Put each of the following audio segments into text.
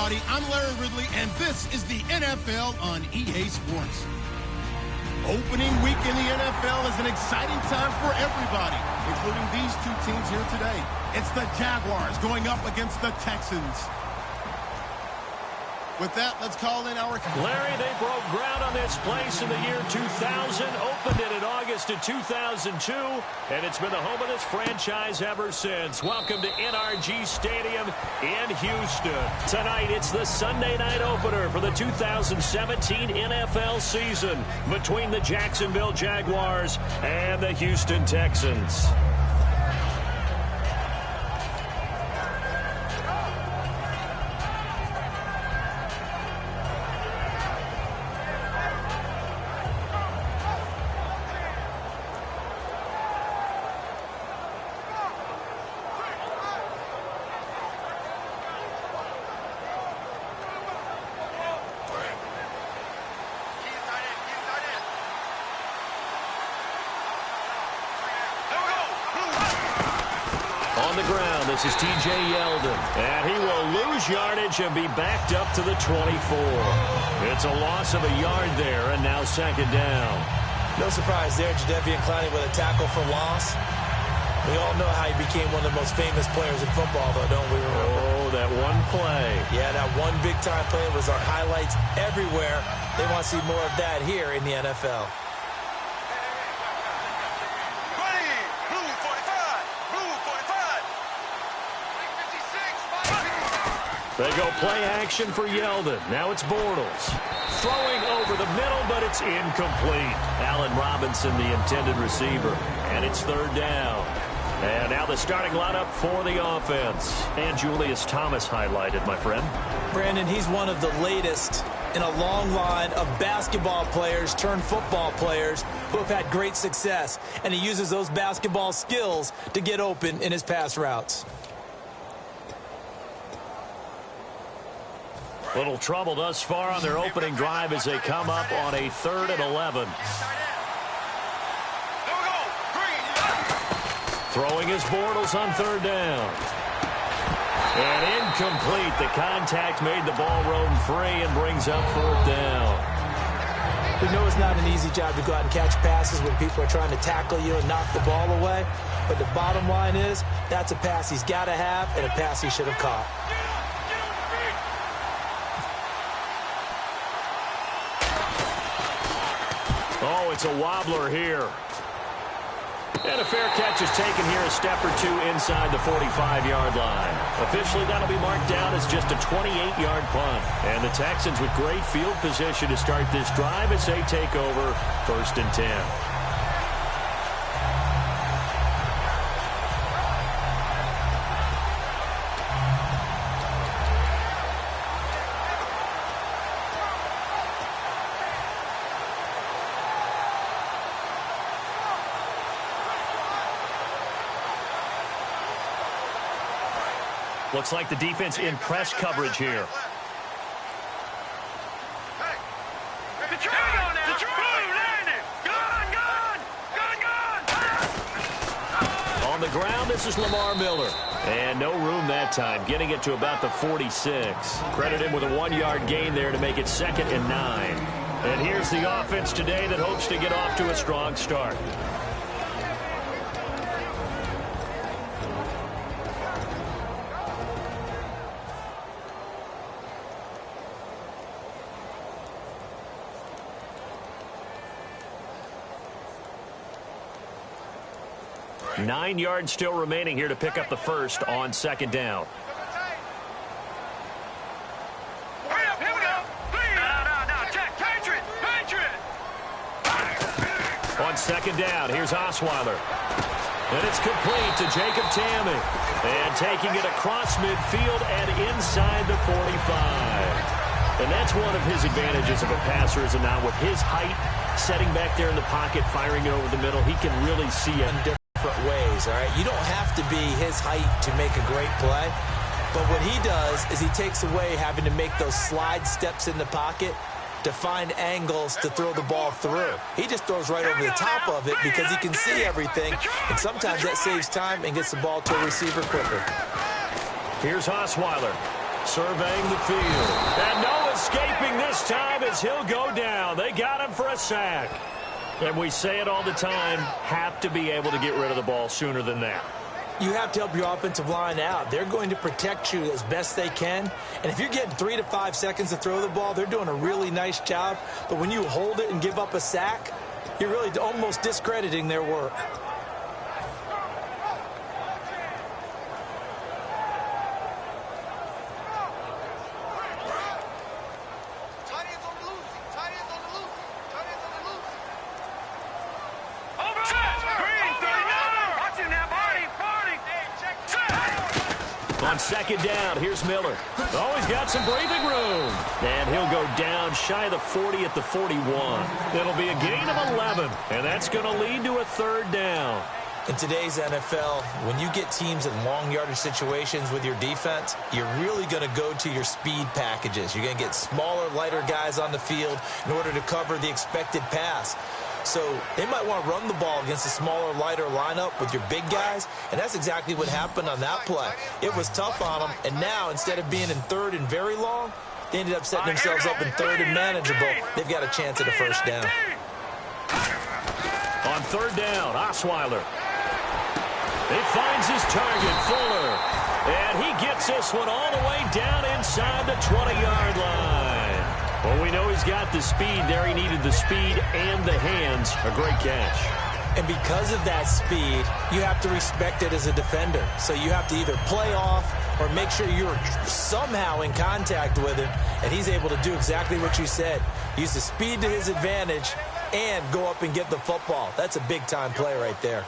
everybody. I'm Larry Ridley, and this is the NFL on EA Sports. Opening week in the NFL is an exciting time for everybody, including these two teams here today. It's the Jaguars going up against the Texans. With that, let's call in our... Larry, they broke ground on this place in the year 2000, opened it in August of 2002, and it's been the home of this franchise ever since. Welcome to NRG Stadium in Houston. Tonight, it's the Sunday night opener for the 2017 NFL season between the Jacksonville Jaguars and the Houston Texans. On the ground, this is T.J. Yeldon, and he will lose yardage and be backed up to the 24. It's a loss of a yard there, and now second down. No surprise there, Jadeveon Clowney with a tackle for loss. We all know how he became one of the most famous players in football, though, don't we? Oh, that one play. Yeah, that one big-time play was our highlights everywhere. They want to see more of that here in the NFL. They go play action for Yeldon. Now it's Bortles. Throwing over the middle, but it's incomplete. Allen Robinson, the intended receiver. And it's third down. And now the starting lineup for the offense. And Julius Thomas highlighted, my friend. Brandon, he's one of the latest in a long line of basketball players turned football players who have had great success. And he uses those basketball skills to get open in his pass routes. Little trouble thus far on their opening drive as they come up on a 3rd and 11. Throwing his Bortles on third down. And incomplete. The contact made the ball roam free and brings up fourth down. We know it's not an easy job to go out and catch passes when people are trying to tackle you and knock the ball away. But the bottom line is that's a pass he's got to have and a pass he should have caught. Oh, it's a wobbler here. And a fair catch is taken here a step or two inside the 45-yard line. Officially, that'll be marked down as just a 28-yard punt. And the Texans with great field position to start this drive as they take over 1st and 10. Looks like the defense in press coverage here. On the ground, this is Lamar Miller. And no room that time, getting it to about the 46. Credit him with a 1-yard gain there to make it 2nd and 9. And here's the offense today that hopes to get off to a strong start. Nine yards still remaining here to pick up the first on second down. On second down, here's Osweiler. And it's complete to Jacob Tamme. And taking it across midfield and inside the 45. And that's one of his advantages of a passer, is now with his height, setting back there in the pocket, firing it over the middle, he can really see it in different ways. All right, you don't have to be his height to make a great play, but what he does is he takes away having to make those slide steps in the pocket to find angles to throw the ball through. He just throws right over the top of it because he can see everything, and sometimes that saves time and gets the ball to a receiver quicker. Here's Osweiler. Surveying the field. And no escaping this time as he'll go down. They got him for a sack. And we say it all the time, have to be able to get rid of the ball sooner than that. You have to help your offensive line out. They're going to protect you as best they can. And if you're getting 3 to 5 seconds to throw the ball, they're doing a really nice job. But when you hold it and give up a sack, you're really almost discrediting their work. On second down, here's Miller. Oh, he's got some breathing room. And he'll go down shy of the 40 at the 41. It'll be a gain of 11, and that's going to lead to a third down. In today's NFL, when you get teams in long yardage situations with your defense, you're really going to go to your speed packages. You're going to get smaller, lighter guys on the field in order to cover the expected pass. So they might want to run the ball against a smaller, lighter lineup with your big guys, and that's exactly what happened on that play. It was tough on them, and now instead of being in third and very long, they ended up setting themselves up in third and manageable. They've got a chance at a first down. On third down, Osweiler. He finds his target, Fuller, and he gets this one all the way down inside the 20-yard line. Well, we know he's got the speed there. He needed the speed and the hands. A great catch. And because of that speed, you have to respect it as a defender. So you have to either play off or make sure you're somehow in contact with him. And he's able to do exactly what you said. Use the speed to his advantage and go up and get the football. That's a big-time play right there.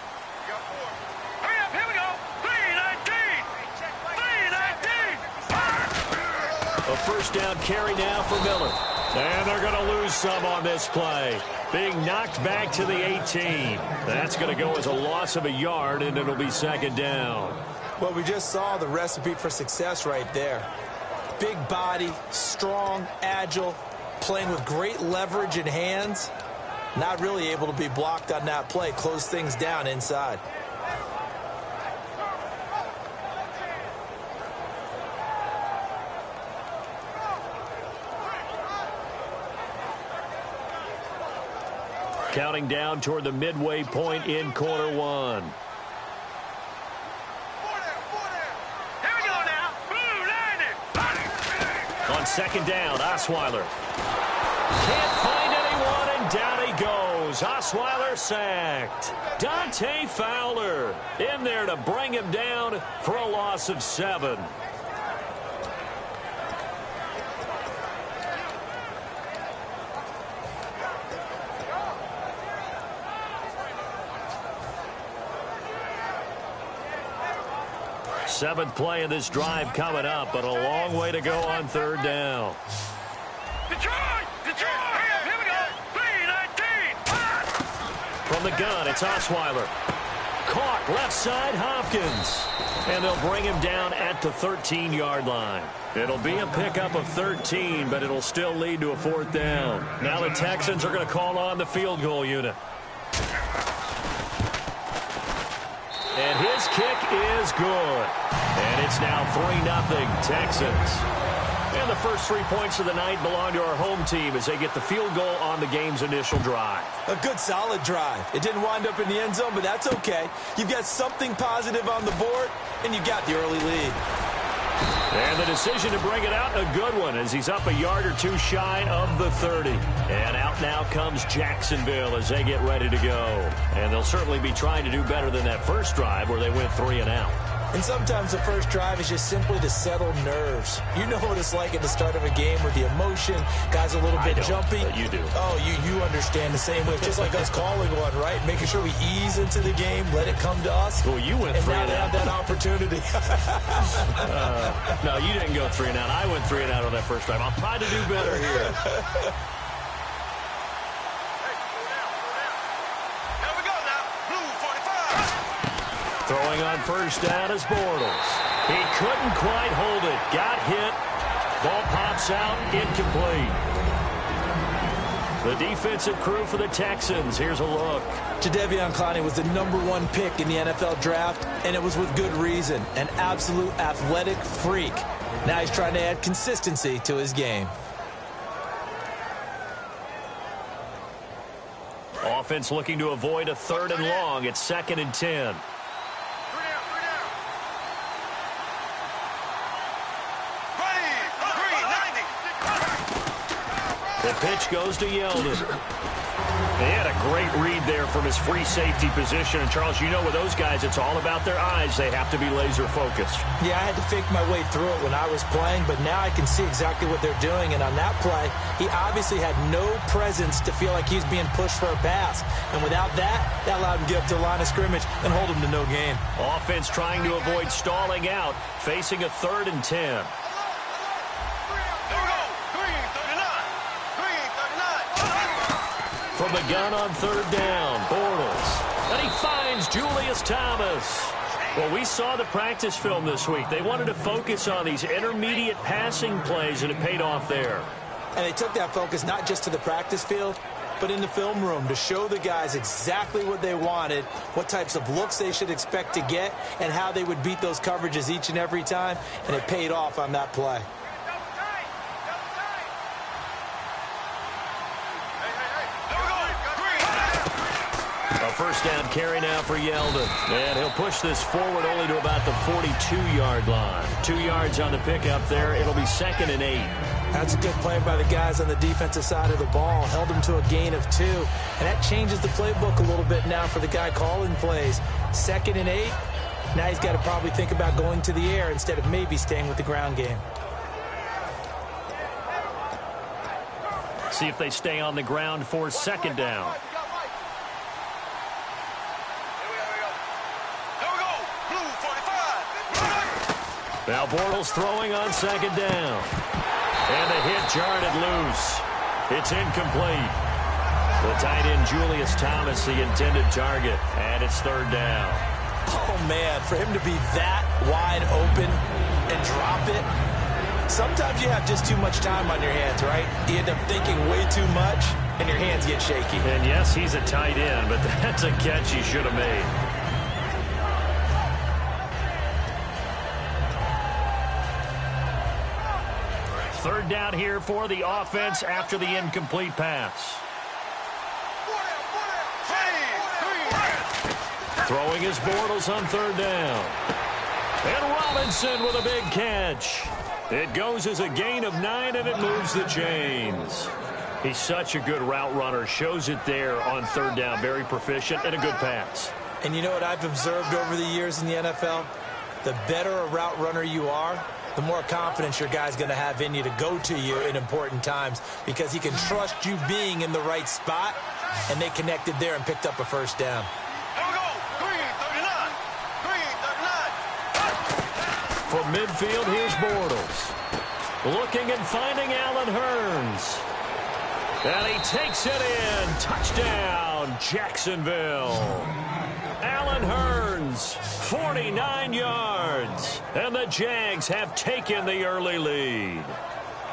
A first down carry now for Miller. And they're going to lose some on this play. Being knocked back to the 18. That's going to go as a loss of a yard, and it'll be second down. Well, we just saw the recipe for success right there. Big body, strong, agile, playing with great leverage in hands. Not really able to be blocked on that play. Close things down inside. Counting down toward the midway point in quarter one. Here we go now. On second down, Osweiler. Can't find anyone, and down he goes. Osweiler sacked. Dante Fowler in there to bring him down for a loss of 7. Seventh play of this drive coming up, but a long way to go on third down. Detroit! Here we go! 3-19! From the gun, it's Osweiler. Caught left side, Hopkins. And they'll bring him down at the 13-yard line. It'll be a pickup of 13, but it'll still lead to a fourth down. Now the Texans are going to call on the field goal unit. And his kick is good. And it's now 3-0 Texans. And the first 3 points of the night belong to our home team as they get the field goal on the game's initial drive. A good, solid drive. It didn't wind up in the end zone, but that's okay. You've got something positive on the board, and you got the early lead. And the decision to bring it out, a good one, as he's up a yard or two shy of the 30. And out now comes Jacksonville as they get ready to go. And they'll certainly be trying to do better than that first drive where they went 3 and out. And sometimes the first drive is just simply to settle nerves. You know what it's like at the start of a game with the emotion. Guys a little bit jumpy. But you do. Oh, you understand the same way. Just like us calling one, right? Making sure we ease into the game, let it come to us. Well, you went 3 and out. And now they have that opportunity. No, you didn't go 3 and out. I went 3 and out on that first drive. I'll try to do better here. Throwing on first down is Bortles. He couldn't quite hold it. Got hit. Ball pops out. Incomplete. The defensive crew for the Texans. Here's a look. Jadeveon Clowney was the #1 pick in the NFL draft, and it was with good reason. An absolute athletic freak. Now he's trying to add consistency to his game. Offense looking to avoid a 3rd and long. It's 2nd and 10. The pitch goes to Yeldon. They had a great read there from his free safety position. And, Charles, you know with those guys, it's all about their eyes. They have to be laser-focused. Yeah, I had to fake my way through it when I was playing, but now I can see exactly what they're doing. And on that play, he obviously had no presence to feel like he's being pushed for a pass. And without that, that allowed him to get up to the line of scrimmage and hold him to no gain. Offense trying to avoid stalling out, facing a 3rd and 10. From the gun on 3rd down, Bortles. And he finds Julius Thomas. Well, we saw the practice film this week. They wanted to focus on these intermediate passing plays, and it paid off there. And they took that focus not just to the practice field, but in the film room to show the guys exactly what they wanted, what types of looks they should expect to get, and how they would beat those coverages each and every time, and it paid off on that play. First down carry now for Yeldon. And he'll push this forward only to about the 42-yard line. 2 yards on the pickup there. It'll be 2nd and 8. That's a good play by the guys on the defensive side of the ball. Held him to a gain of 2. And that changes the playbook a little bit now for the guy calling plays. 2nd and 8. Now he's got to probably think about going to the air instead of maybe staying with the ground game. See if they stay on the ground for 2nd down. Now Bortles throwing on 2nd down. And the hit jarred it loose. It's incomplete. The tight end Julius Thomas, the intended target. And it's 3rd down. Oh, man, for him to be that wide open and drop it. Sometimes you have just too much time on your hands, right? You end up thinking way too much, and your hands get shaky. And, yes, he's a tight end, but that's a catch he should have made. Third down here for the offense after the incomplete pass. Throwing his Bortles on 3rd down. And Robinson with a big catch. It goes as a gain of 9, and it moves the chains. He's such a good route runner. Shows it there on 3rd down. Very proficient and a good pass. And you know what I've observed over the years in the NFL? The better a route runner you are, the more confidence your guy's going to have in you to go to you in important times because he can trust you being in the right spot, and they connected there and picked up a 1st down. From midfield, here's Bortles. Looking and finding Allen Hurns. And he takes it in. Touchdown, Jacksonville. Allen Hurns, 49 yards. And the Jags have taken the early lead.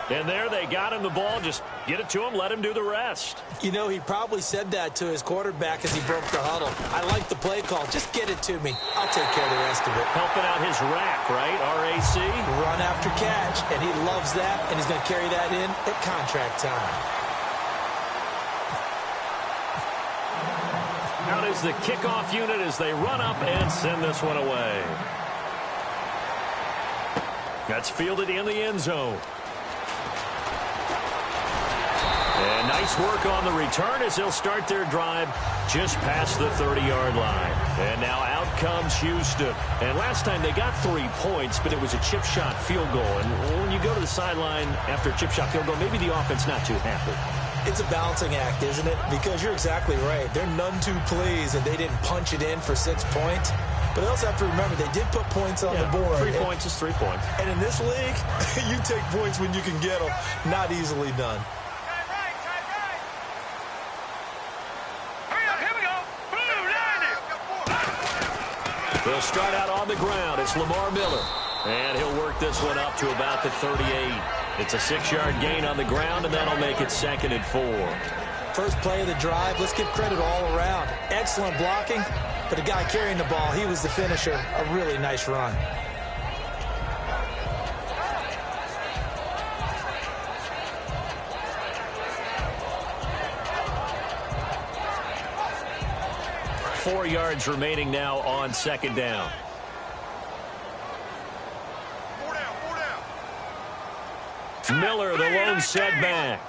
And there they got him the ball. Just get it to him, let him do the rest. You know, he probably said that to his quarterback as he broke the huddle. I like the play call. Just get it to me. I'll take care of the rest of it. Helping out his rack, right? RAC. Run after catch, and he loves that, and he's going to carry that in at contract time. Out is the kickoff unit as they run up and send this one away. That's fielded in the end zone. And nice work on the return as they'll start their drive just past the 30-yard line. And now out comes Houston. And last time they got 3 points, but it was a chip shot field goal. And when you go to the sideline after a chip shot field goal, maybe the offense not too happy. It's a balancing act, isn't it? Because you're exactly right. They're none too pleased, and they didn't punch it in for 6 points. But they also have to remember they did put points on the board. 3 points is 3 points. And in this league, you take points when you can get them. Not easily done. They'll start out on the ground. It's Lamar Miller. And he'll work this one up to about the 38. It's a 6-yard gain on the ground, and that'll make it 2nd and 4. First play of the drive, let's give credit all around. Excellent blocking, but the guy carrying the ball, he was the finisher. A really nice run. 4 yards remaining now on second down. Miller, the lone setback.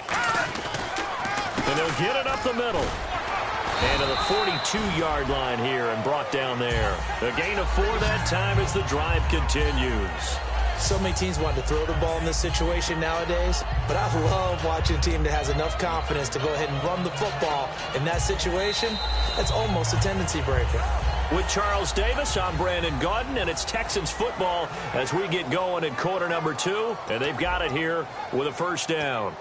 And he'll get it up the middle. And to the 42-yard line here and brought down there. A gain of 4 that time as the drive continues. So many teams want to throw the ball in this situation nowadays, but I love watching a team that has enough confidence to go ahead and run the football in that situation. That's almost a tendency breaker. With Charles Davis, I'm Brandon Gaudin, and it's Texans football as we get going in quarter number 2, and they've got it here with a first down.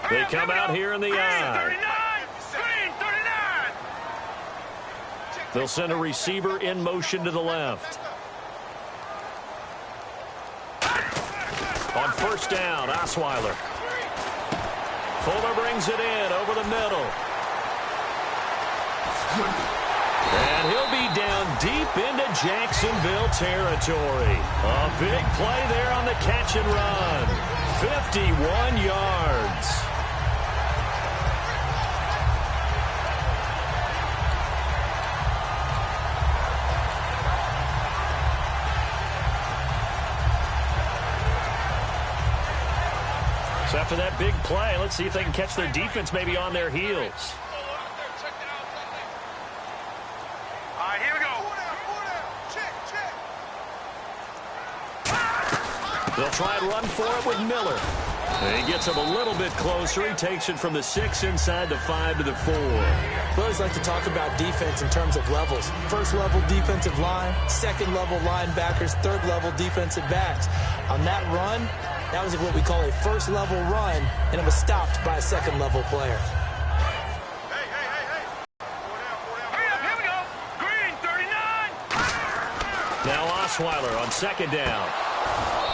They come out here in the eye. They'll send a receiver in motion to the left. On first down, Osweiler. Fuller brings it in over the middle. And he'll be down deep into Jacksonville territory. A big play there on the catch and run. 51 yards. So after that big play, let's see if they can catch their defense maybe on their heels. All right, here we go. They'll try and run for it with Miller. And he gets him a little bit closer. He takes it from the 6 inside the 5 to the 4. We always like to talk about defense in terms of levels. First level defensive line, second level linebackers, third level defensive backs. On that run, that was what we call a first level run, and it was stopped by a second level player. Hey. Hurry up, here we go. Green, 39. Now Osweiler on second down.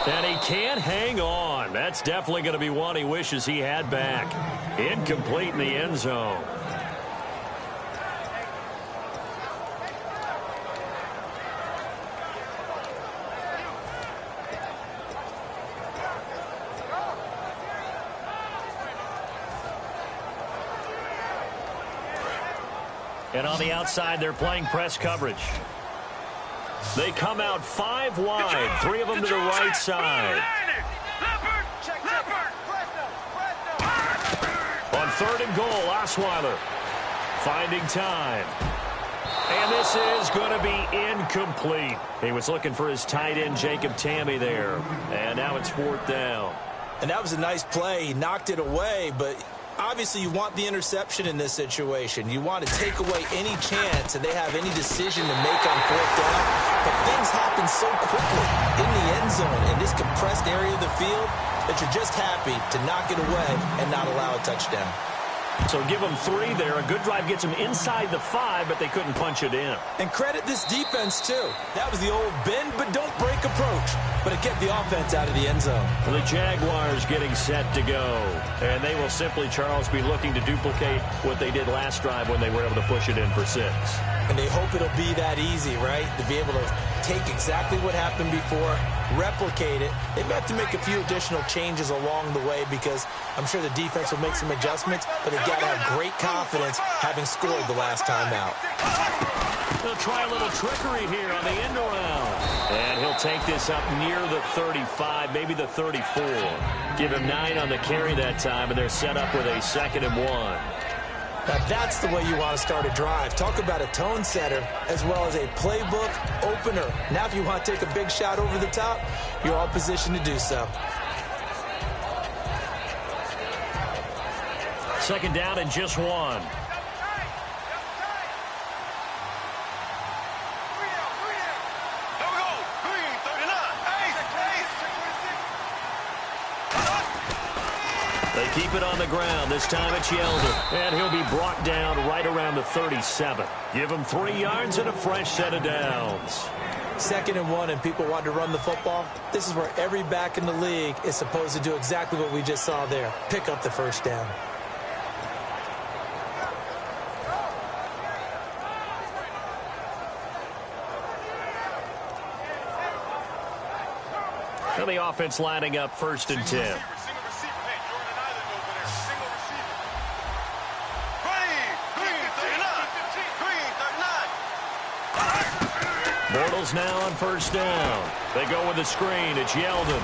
And he can't hang on. That's definitely going to be one he wishes he had back. Incomplete in the end zone. And on the outside, they're playing press coverage. They come out 5 wide, 3 of them to the right side. On third and goal, Osweiler finding time. And this is going to be incomplete. He was looking for his tight end, Jacob Tamme, there. And now it's 4th down. And that was a nice play. He knocked it away, but obviously you want the interception in this situation. You want to take away any chance that they have any decision to make on 4th down. But things happen so quickly in the end zone in this compressed area of the field that you're just happy to knock it away and not allow a touchdown. So give them 3 there. A good drive gets them inside the 5, but they couldn't punch it in. And credit this defense, too. That was the old bend but don't break approach. But it kept the offense out of the end zone. The Jaguars getting set to go. And they will simply, Charles, be looking to duplicate what they did last drive when they were able to push it in for 6. And they hope it'll be that easy, right? To be able to take exactly what happened before, replicate it. They may have to make a few additional changes along the way because I'm sure the defense will make some adjustments, but they've got to have great confidence having scored the last time out. They'll try a little trickery here on the end around. And he'll take this up near the 35, maybe the 34. Give him 9 on the carry that time, and they're set up with a 2nd and 1. Now that's the way you want to start a drive. Talk about a tone setter as well as a playbook opener. Now if you want to take a big shot over the top, you're all positioned to do so. 2nd down and just 1. They keep it on the ground. This time it's Yeldon. And he'll be brought down right around the 37. Give him 3 yards and a fresh set of downs. 2nd and 1 and people want to run the football, this is where every back in the league is supposed to do exactly what we just saw there. Pick up the first down. And the offense lining up 1st and 10. Bortles now on 1st down. They go with a screen. It's Yeldon.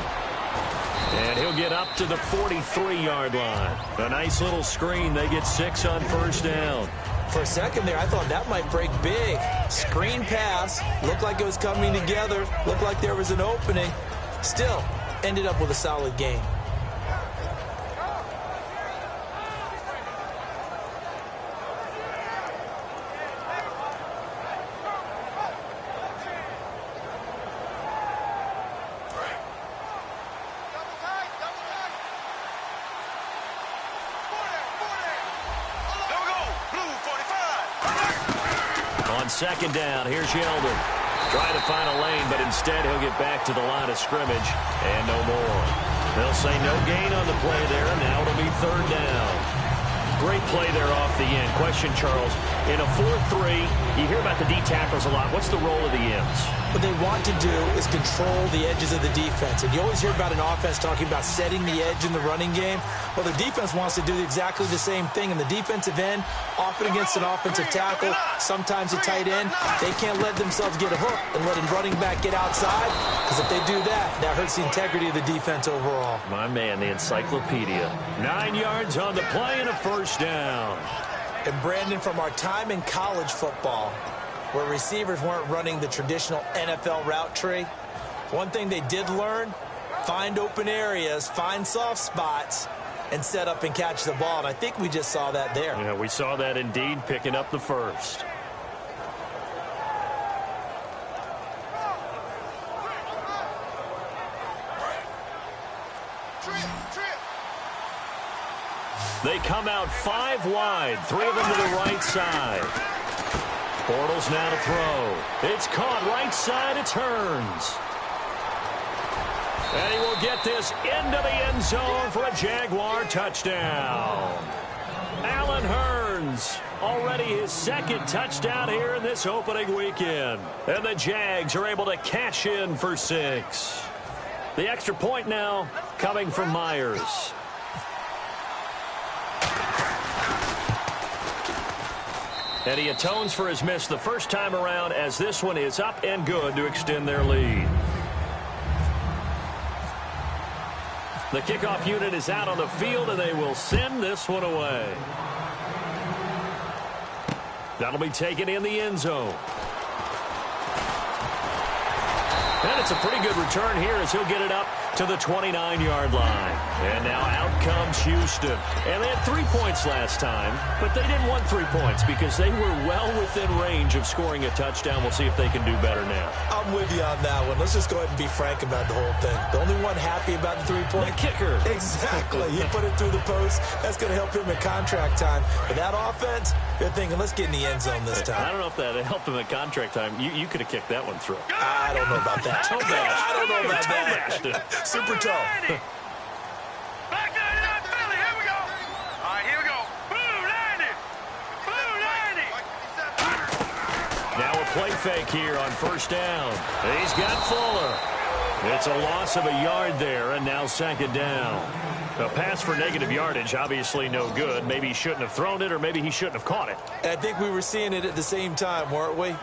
And he'll get up to the 43-yard line. A nice little screen. They get 6 on 1st down. For a second there, I thought that might break big. Screen pass. Looked like it was coming together. Looked like there was an opening. Still, ended up with a solid game. On 2nd down, here's Yeldon. Trying to find a lane, but instead he'll get back to the line of scrimmage and no more. They'll say no gain on the play there, and now it'll be 3rd down. Great play there off the end. Question, Charles, in a 4-3, you hear about the D tackles a lot. What's the role of the ends? What they want to do is control the edges of the defense. And you always hear about an offense talking about setting the edge in the running game. Well, the defense wants to do exactly the same thing. And the defensive end, often against an offensive tackle, sometimes a tight end, they can't let themselves get a hook and let a running back get outside. Because if they do that, that hurts the integrity of the defense overall. My man, the encyclopedia. 9 yards on the play and a 1st down. And Brandon, from our time in college football, where receivers weren't running the traditional NFL route tree, one thing they did learn, find open areas, find soft spots, and set up and catch the ball. And I think we just saw that there. Yeah, we saw that indeed, picking up the 1st. They come out 5 wide, 3 of them to the right side. Bortles now to throw. It's caught right side. It turns. And he will get this into the end zone for a Jaguar touchdown. Allen Hurns, already his 2nd touchdown here in this opening weekend. And the Jags are able to cash in for 6. The extra point now coming from Myers. And he atones for his miss the first time around, as this one is up and good to extend their lead. The kickoff unit is out on the field, and they will send this one away. That'll be taken in the end zone. And it's a pretty good return here as he'll get it up to the 29-yard line. And now out comes Houston. And they had 3 points last time, but they didn't want 3 points because they were well within range of scoring a touchdown. We'll see if they can do better now. I'm with you on that one. Let's just go ahead and be frank about the whole thing. The only one happy about the 3-point? The kicker. Exactly. He put it through the post. That's going to help him at contract time. But that offense, they're thinking, let's get in the end zone this time. I don't know if that helped him at contract time. You could have kicked that one through. I don't know about that. I don't know about that. Super tough. Back to the Philly. Here we go. All right, here we go. Blue 90. Blue 90. Now a play fake here on 1st down. He's got Fuller. It's a loss of a yard there, and now 2nd down. A pass for negative yardage, obviously no good. Maybe he shouldn't have thrown it, or maybe he shouldn't have caught it. I think we were seeing it at the same time, weren't we?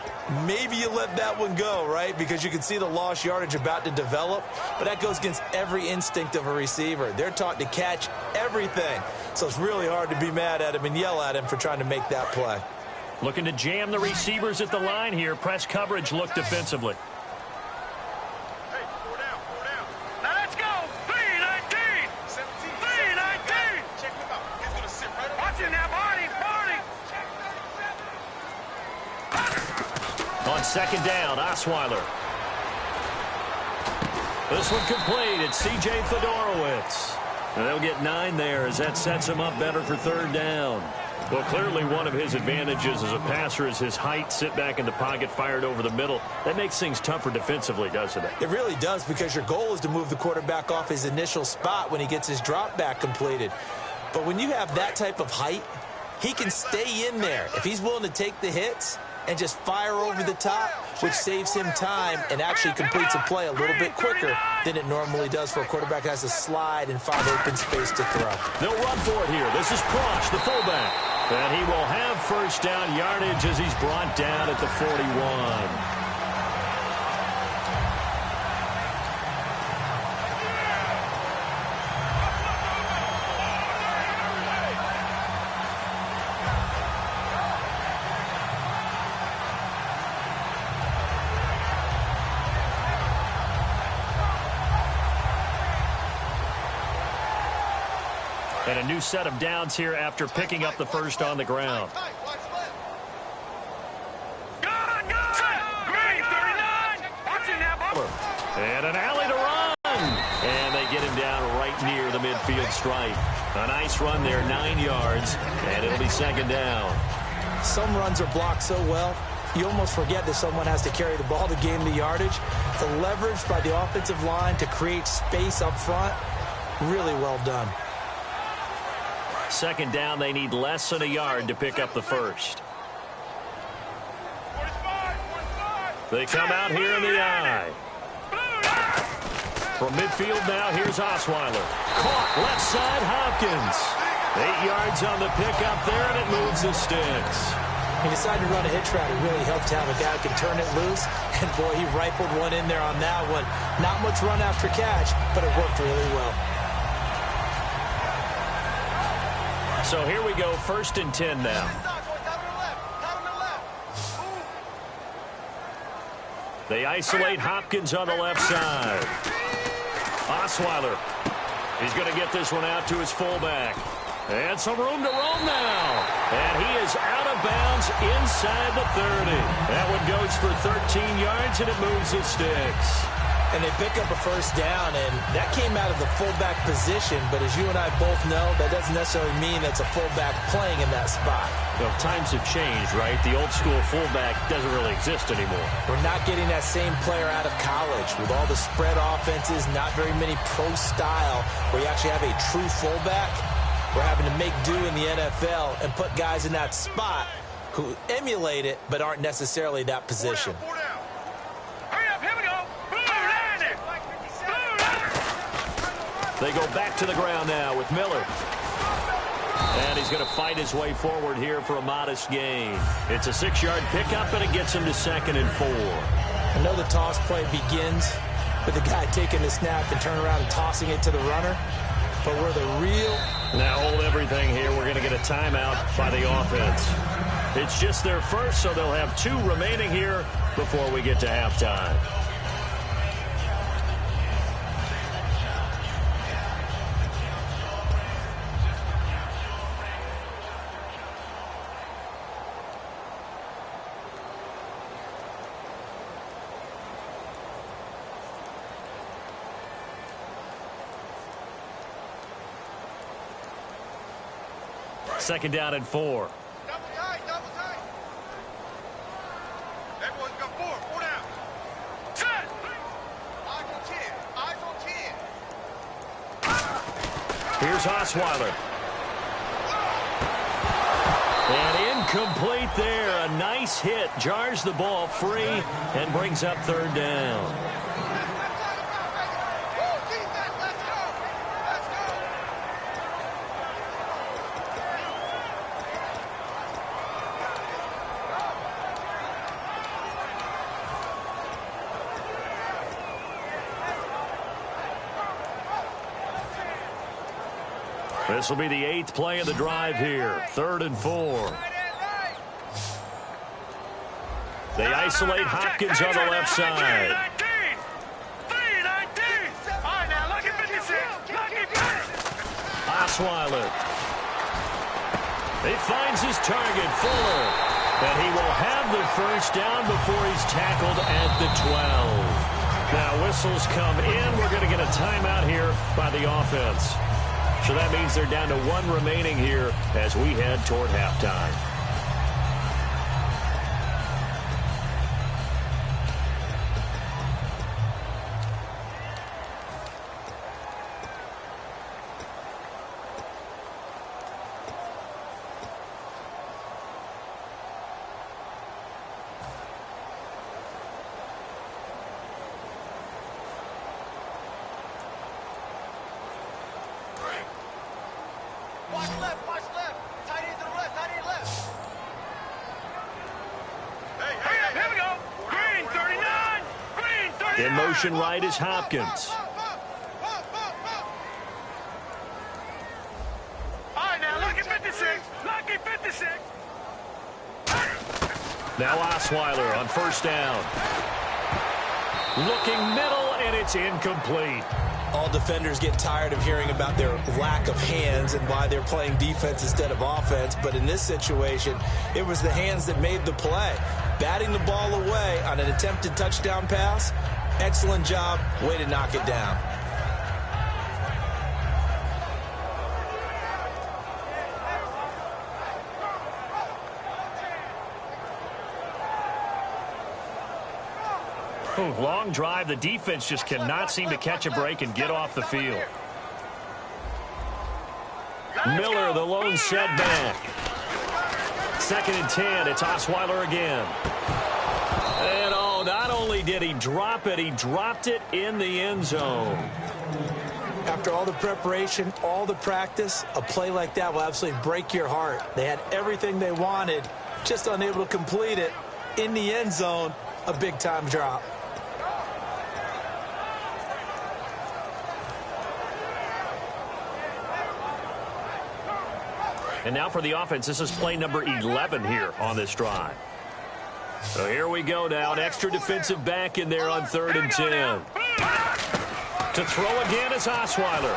Maybe you let that one go, right? Because you can see the lost yardage about to develop. But that goes against every instinct of a receiver. They're taught to catch everything. So it's really hard to be mad at him and yell at him for trying to make that play. Looking to jam the receivers at the line here. Press coverage look defensively. On 2nd down, Osweiler. This one complete. It's C.J. Fedorowicz. And they'll get 9 there as that sets him up better for 3rd down. Well, clearly one of his advantages as a passer is his height. Sit back in the pocket, fired over the middle. That makes things tougher defensively, doesn't it? It really does, because your goal is to move the quarterback off his initial spot when he gets his drop back completed. But when you have that type of height, he can stay in there if he's willing to take the hits and just fire over the top, which saves him time and actually completes a play a little bit quicker than it normally does for a quarterback that has to slide and find open space to throw. They'll run for it here. This is Prosch, the fullback. And he will have first down yardage as he's brought down at the 41. And a new set of downs here after picking up the first on the ground. And an alley to run. And they get him down right near the midfield stripe. A nice run there, 9 yards, and it'll be second down. Some runs are blocked so well, you almost forget that someone has to carry the ball to gain the yardage. The leverage by the offensive line to create space up front, really well done. Second down, they need less than a yard to pick up the first. They come out here in the eye. From midfield now, here's Osweiler. Caught left side, Hopkins. 8 yards on the pickup there, and it moves the sticks. He decided to run a hitch route. It really helped to have a guy who can turn it loose. And, boy, he rifled one in there on that one. Not much run after catch, but it worked really well. So here we go, 1st and 10 now. They isolate Hopkins on the left side. Osweiler. He's going to get this one out to his fullback. And some room to roam now. And he is out of bounds inside the 30. That one goes for 13 yards, and it moves the sticks. And they pick up a first down, and that came out of the fullback position. But as you and I both know, that doesn't necessarily mean that's a fullback playing in that spot. Well, times have changed, right? The old school fullback doesn't really exist anymore. We're not getting that same player out of college. With all the spread offenses, not very many pro style, where you actually have a true fullback. We're having to make do in the NFL and put guys in that spot who emulate it but aren't necessarily that position. They go back to the ground now with Miller. And he's going to fight his way forward here for a modest gain. It's a 6-yard pickup, and it gets him to 2nd and 4. I know the toss play begins with the guy taking the snap and turning around and tossing it to the runner. But where the real... Now hold everything here. We're going to get a timeout by the offense. It's just their first, so they'll have 2 remaining here before we get to halftime. Second down and 4. Double tight, double tight. Everyone's got 4 down. Set. Eyes on 10, eyes on 10. Here's Osweiler. And incomplete there. A nice hit. Jars the ball free and brings up 3rd down. This will be the 8th play of the drive here. 3rd and 4. They isolate Hopkins on the left side. Osweiler. He finds his target, Fuller. And he will have the first down before he's tackled at the 12. Now whistles come in. We're going to get a timeout here by the offense. So that means they're down to 1 remaining here as we head toward halftime. Watch left. Tight end to the left, tight end left. Hey, here we go. Green 39. Green 39. In motion right is Hopkins. All right, now, lucky 56. Lucky 56. Now Osweiler on first down. Looking middle, and it's incomplete. All defenders get tired of hearing about their lack of hands and why they're playing defense instead of offense. But in this situation, it was the hands that made the play. Batting the ball away on an attempted touchdown pass, excellent job. Way to knock it down. Long drive. The defense just cannot seem to catch a break and get off the field. Miller, the lone setback. 2nd and 10. It's Osweiler again. And not only did he drop it, he dropped it in the end zone. After all the preparation, all the practice, a play like that will absolutely break your heart. They had everything they wanted, just unable to complete it. In the end zone, a big-time drop. And now for the offense, this is play number 11 here on this drive. So here we go now, an extra defensive back in there on 3rd and 10. To throw again is Osweiler.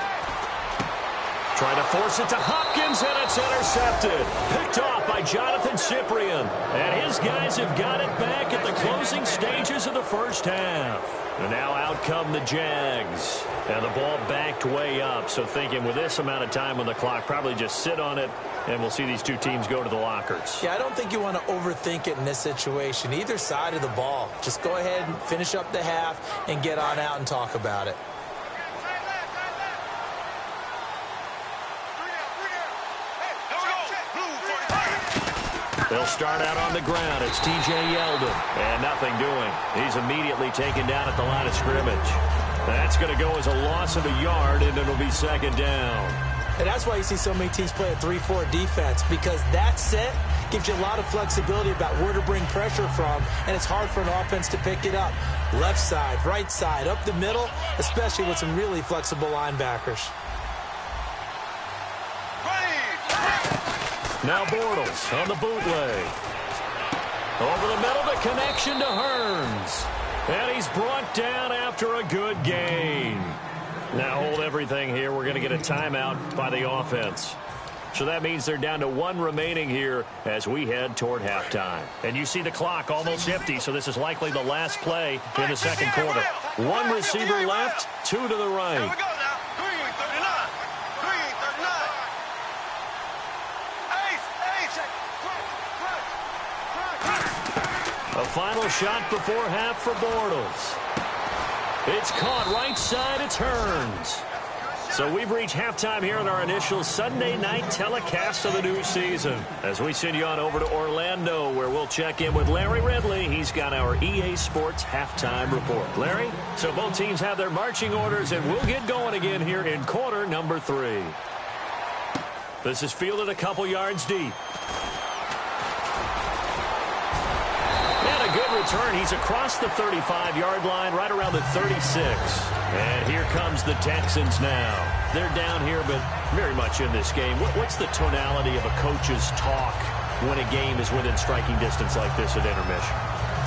Trying to force it to Hopkins, and it's intercepted. Picked off by Jonathan Cyprien. And his guys have got it back at the closing stages of the first half. And now out come the Jags. And the ball backed way up. So thinking with this amount of time on the clock, probably just sit on it, and we'll see these two teams go to the lockers. Yeah, I don't think you want to overthink it in this situation. Either side of the ball. Just go ahead and finish up the half and get on out and talk about it. They'll start out on the ground. It's T.J. Yeldon. And nothing doing. He's immediately taken down at the line of scrimmage. That's going to go as a loss of a yard, and it'll be 2nd down. And that's why you see so many teams play a 3-4 defense, because that set gives you a lot of flexibility about where to bring pressure from, and it's hard for an offense to pick it up. Left side, right side, up the middle, especially with some really flexible linebackers. Now Bortles on the bootleg. Over the middle, the connection to Hearns. And he's brought down after a good gain. Now hold everything here. We're going to get a timeout by the offense. So that means they're down to 1 remaining here as we head toward halftime. And you see the clock almost empty, so this is likely the last play in the 2nd quarter. 1 receiver left, 2 to the right. Here we go now. Green 39. Green 39. A final shot before half for Bortles. It's caught right side. It's Hearns. So we've reached halftime here in our initial Sunday night telecast of the new season. As we send you on over to Orlando, where we'll check in with Larry Ridley. He's got our EA Sports halftime report. Larry, so both teams have their marching orders, and we'll get going again here in quarter number 3. This is fielded a couple yards deep. Good return. He's across the 35-yard line, right around the 36. And here comes the Texans now. They're down here, but very much in this game. What's the tonality of a coach's talk when a game is within striking distance like this at intermission?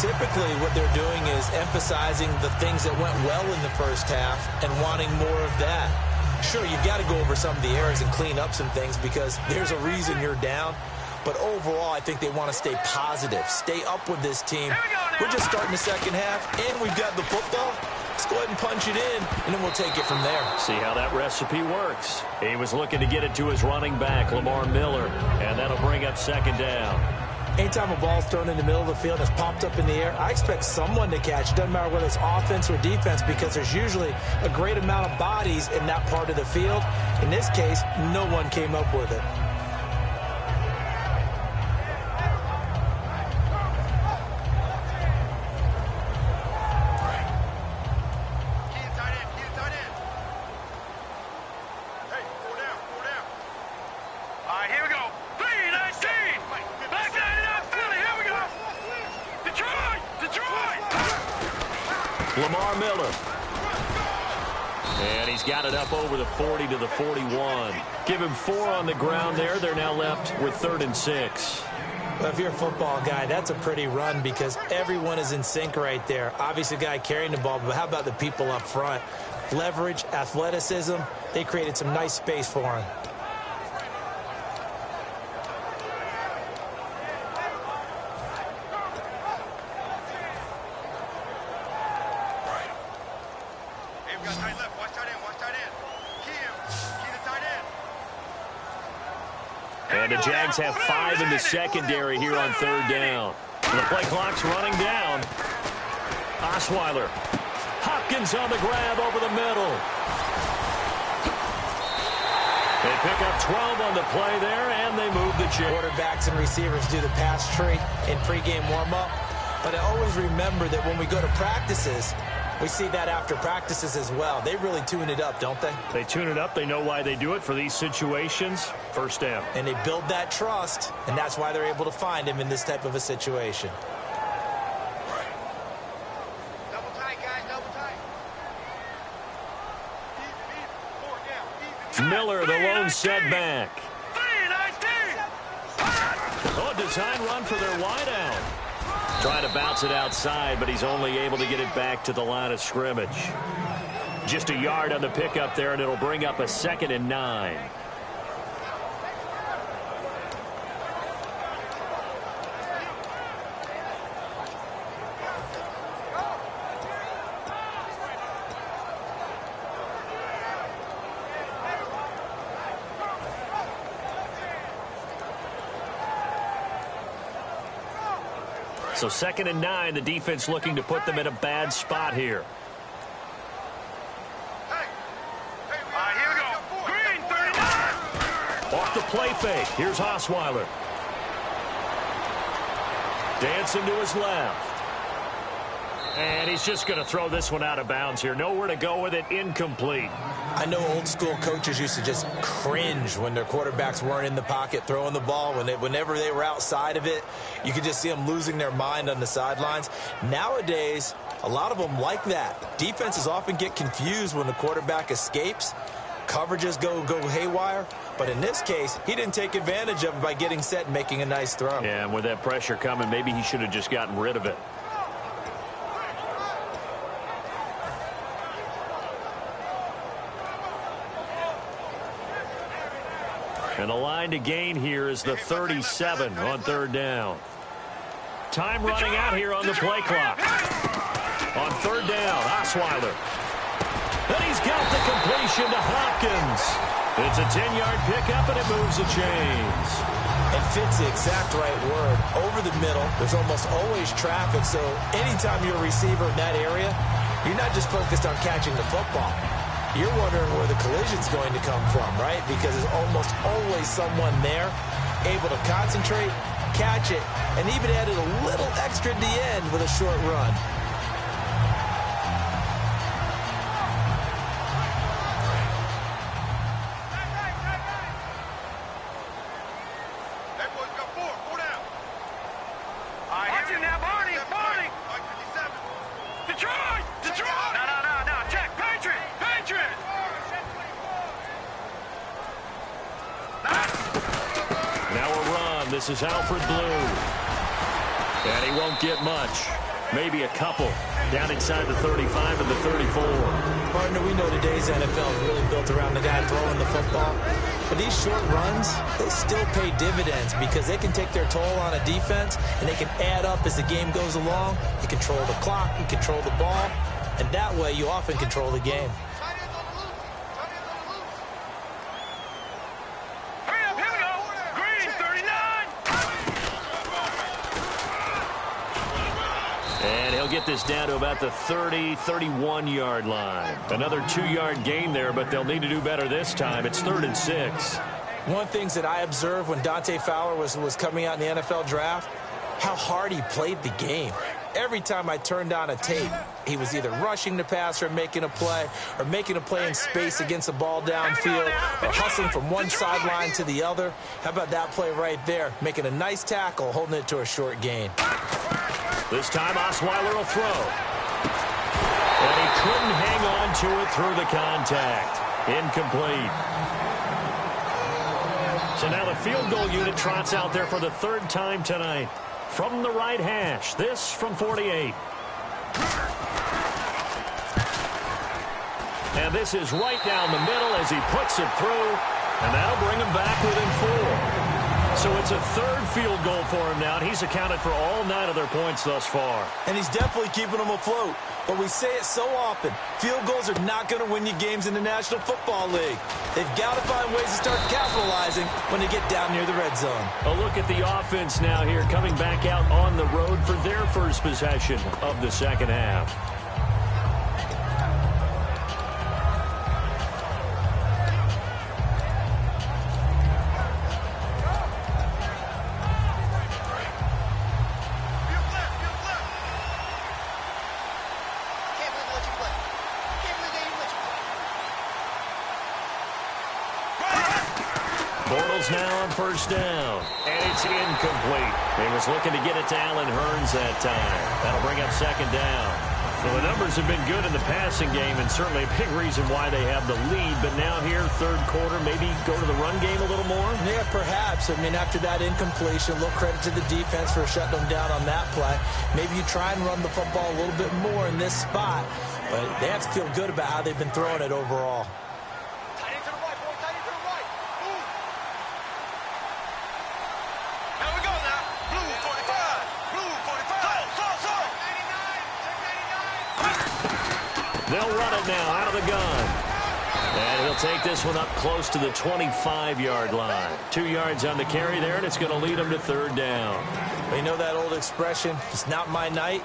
Typically, what they're doing is emphasizing the things that went well in the first half and wanting more of that. Sure, you've got to go over some of the errors and clean up some things because there's a reason you're down. But overall, I think they want to stay positive, stay up with this team. We're just starting the second half, and we've got the football. Let's go ahead and punch it in, and then we'll take it from there. See how that recipe works. He was looking to get it to his running back, Lamar Miller, and that'll bring up second down. Anytime a ball's thrown in the middle of the field and it's popped up in the air, I expect someone to catch. It doesn't matter whether it's offense or defense, because there's usually a great amount of bodies in that part of the field. In this case, no one came up with it. Lamar Miller. And he's got it up over the 40 to the 41. Give him 4 on the ground there. They're now left with 3rd and 6. Well, if you're a football guy, that's a pretty run because everyone is in sync right there. Obviously, the guy carrying the ball, but how about the people up front? Leverage, athleticism, they created some nice space for him. And the Jags have 5 in the secondary here on 3rd down. The play clock's running down. Osweiler. Hopkins on the grab over the middle. They pick up 12 on the play there, and they move the chain. Quarterbacks and receivers do the pass tree in pregame warm-up. But I always remember that when we go to practices, we see that after practices as well. They really tune it up, don't they? They tune it up. They know why they do it for these situations. 1st down. And they build that trust, and that's why they're able to find him in this type of a situation. Double tight, guys, double tight. Miller, the lone setback. Oh, a design run for their wideout. Trying to bounce it outside, but he's only able to get it back to the line of scrimmage. Just a yard on the pickup there, and it'll bring up a 2nd and 9. So 2nd and 9, the defense looking to put them in a bad spot here. Here we go. Green, 39. Off the play fake. Here's Osweiler. Dancing to his left. And he's just going to throw this one out of bounds here. Nowhere to go with it. Incomplete. I know old school coaches used to just cringe when their quarterbacks weren't in the pocket throwing the ball. Whenever they were outside of it, you could just see them losing their mind on the sidelines. Nowadays, a lot of them like that. Defenses often get confused when the quarterback escapes. Coverages go haywire. But in this case, he didn't take advantage of it by getting set and making a nice throw. Yeah, and with that pressure coming, maybe he should have just gotten rid of it. And the line to gain here is the 37 on 3rd down. Time running out here on the play clock. On 3rd down, Osweiler. And he's got the completion to Hopkins. It's a 10-yard pickup, and it moves the chains. It fits the exact right word. Over the middle, there's almost always traffic, so anytime you're a receiver in that area, you're not just focused on catching the football. You're wondering where the collision's going to come from, right? Because there's almost always someone there able to concentrate, catch it, and even added a little extra at the end with a short run. This is Alfred Blue. And he won't get much. Maybe a couple. Down inside the 35 and the 34. Partner, we know today's NFL is really built around the guy throwing the football. But these short runs, they still pay dividends because they can take their toll on a defense and they can add up as the game goes along. You control the clock, you control the ball. and that way you often control the game. And he'll get this down to about the 30, 31-yard line. Another 2-yard gain there, but they'll need to do better this time. It's 3rd and 6. One of the things that I observed when Dante Fowler was coming out in the NFL draft, how hard he played the game. Every time I turned on a tape, he was either rushing the passer and making a play, or making a play in space against the ball downfield, or hustling from one sideline to the other. How about that play right there? Making a nice tackle, holding it to a short gain. This time Osweiler will throw. And he couldn't hang on to it through the contact. Incomplete. So now the field goal unit trots out there for the 3rd time tonight. From the right hash. This from 48. And this is right down the middle as he puts it through. And that'll bring him back within 4. So it's a 3rd field goal for him now, and he's accounted for all 9 of their points thus far. And he's definitely keeping them afloat. But we say it so often, field goals are not going to win you games in the National Football League. They've got to find ways to start capitalizing when they get down near the red zone. A look at the offense now here, coming back out on the road for their first possession of the second half. Now on first down, and it's incomplete. He was looking to get it to Allen Hurns that time. That'll bring up 2nd down. Well, the numbers have been good in the passing game, and certainly a big reason why they have the lead. But now here, 3rd quarter, maybe go to the run game a little more? Yeah, perhaps. I mean, after that incompletion, a little credit to the defense for shutting them down on that play. Maybe you try and run the football a little bit more in this spot, but they have to feel good about how they've been throwing it overall. They'll run it now out of the gun. And he'll take this one up close to the 25-yard line. 2 yards on the carry there, and it's going to lead him to 3rd down. You know that old expression, it's not my night?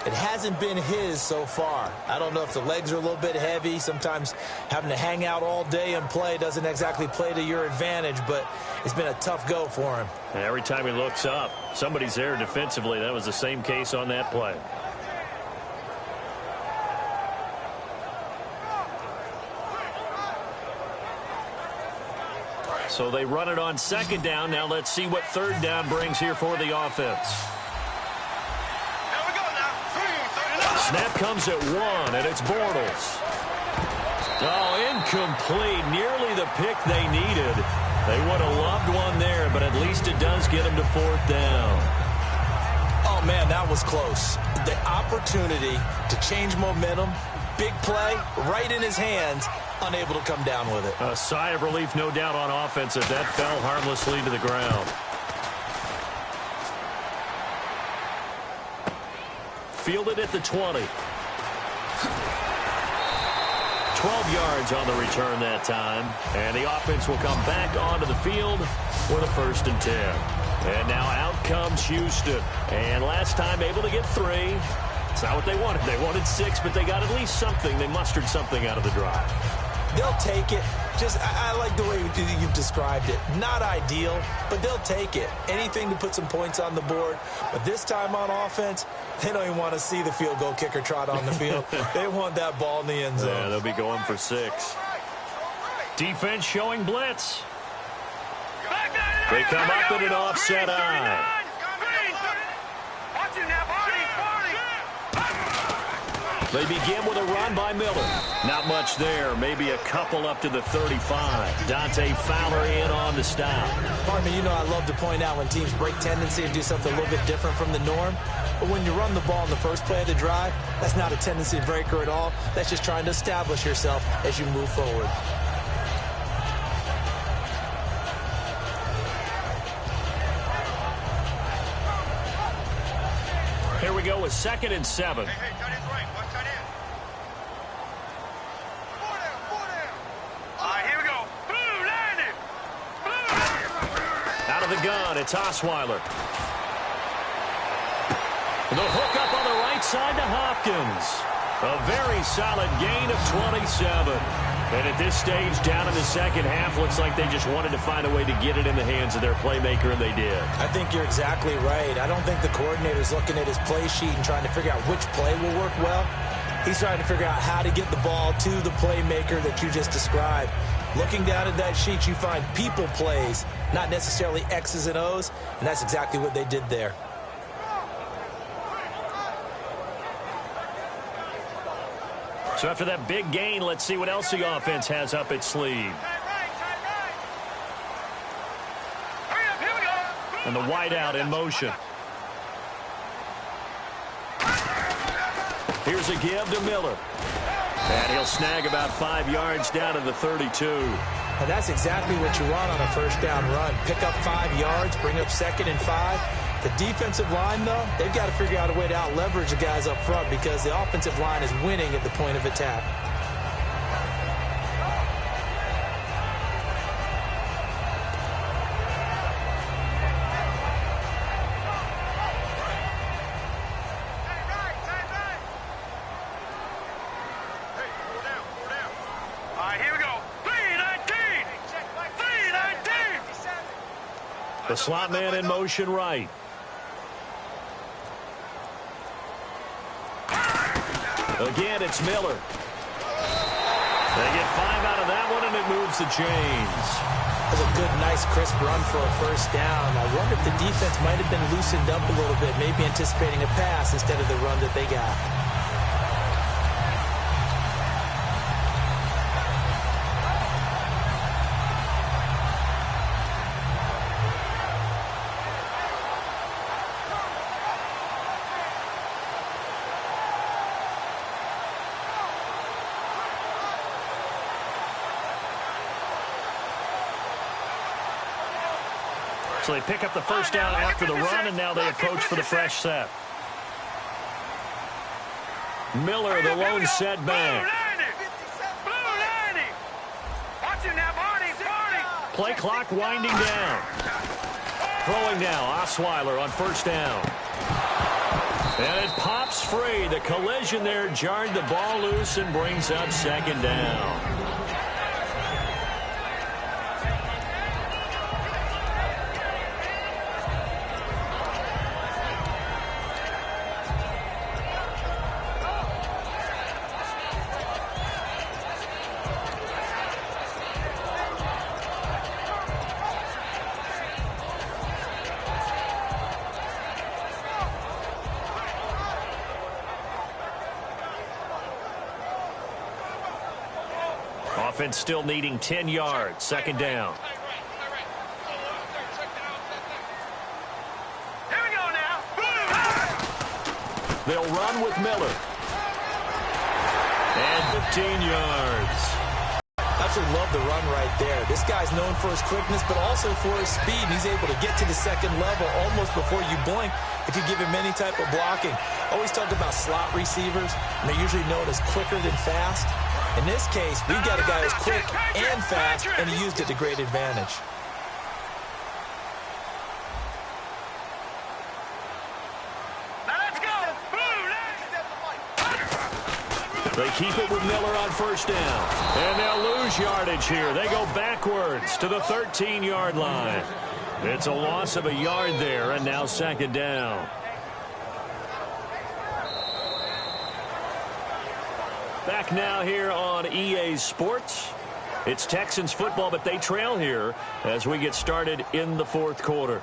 It hasn't been his so far. I don't know if the legs are a little bit heavy. Sometimes having to hang out all day and play doesn't exactly play to your advantage, but it's been a tough go for him. And every time he looks up, somebody's there defensively. That was the same case on that play. So they run it on 2nd down. Now let's see what 3rd down brings here for the offense. Snap comes at 1, and it's Bortles. Oh, incomplete. Nearly the pick they needed. They would have loved one there, but at least it does get them to 4th down. Oh, man, that was close. The opportunity to change momentum, big play, right in his hands, unable to come down with it. A sigh of relief, no doubt, on offense as that fell harmlessly to the ground. Fielded at the 20. 12 yards on the return that time. And the offense will come back onto the field with a 1st and 10. And now out comes Houston. And last time able to get 3. It's not what they wanted. They wanted 6, but they got at least something. They mustered something out of the drive. They'll take it. I like the way you've described it. Not ideal, but they'll take it. Anything to put some points on the board. But this time on offense, they don't even want to see the field goal kicker trot on the field. They want that ball in the end zone. Yeah, they'll be going for 6. Defense showing blitz. They come up in an offset eye. They begin with a run by Miller. Not much there. Maybe a couple up to the 35. Dante Fowler in on the stop. Pardon me, you know I love to point out when teams break tendency and do something a little bit different from the norm. But when you run the ball in the first play of the drive, that's not a tendency breaker at all. That's just trying to establish yourself as you move forward. Here we go with 2nd and 7. Hey, tight end's right. Watch tight end. of the gun, it's Osweiler. The hook up on the right side to Hopkins. A very solid gain of 27. And at this stage, down in the second half, looks like they just wanted to find a way to get it in the hands of their playmaker, and they did. I think you're exactly right. I don't think the coordinator's looking at his play sheet and trying to figure out which play will work well. He's trying to figure out how to get the ball to the playmaker that you just described. Looking down at that sheet, you find people plays, not necessarily X's and O's, and that's exactly what they did there. So after that big gain, let's see what else the offense has up its sleeve. And the wideout in motion. Here's a give to Miller. And he'll snag about 5 yards down to the 32. And that's exactly what you want on a first down run. Pick up 5 yards, bring up 2nd and 5. The defensive line, though, they've got to figure out a way to out-leverage the guys up front because the offensive line is winning at the point of attack. All right, here we go. 3-19. 3-19. The slot man in motion right. Again, it's Miller. They get 5 out of that one, and it moves the chains. That's a good, nice, crisp run for a first down. I wonder if the defense might have been loosened up a little bit, maybe anticipating a pass instead of the run that they got. So they pick up the first down after the run, and now they approach for the fresh set. Miller, the lone setback. Play clock winding down. Throwing now, Osweiler on first down. And it pops free. The collision there jarred the ball loose and brings up 2nd down. Offense still needing 10 yards. 2nd down. Here we go now. They'll run with Miller. And 15 yards. Absolutely love the run right there. This guy's known for his quickness, but also for his speed. He's able to get to the 2nd level almost before you blink if you give him any type of blocking. Always talk about slot receivers, and they're usually known as quicker than fast. In this case, we've got a guy who's quick and fast, and he used it to great advantage. Now let's go. They keep it with Miller on first down. And they'll lose yardage here. They go backwards to the 13-yard line. It's a loss of a yard there, and now 2nd down. Back now here on EA Sports. It's Texans football, but they trail here as we get started in the 4th quarter.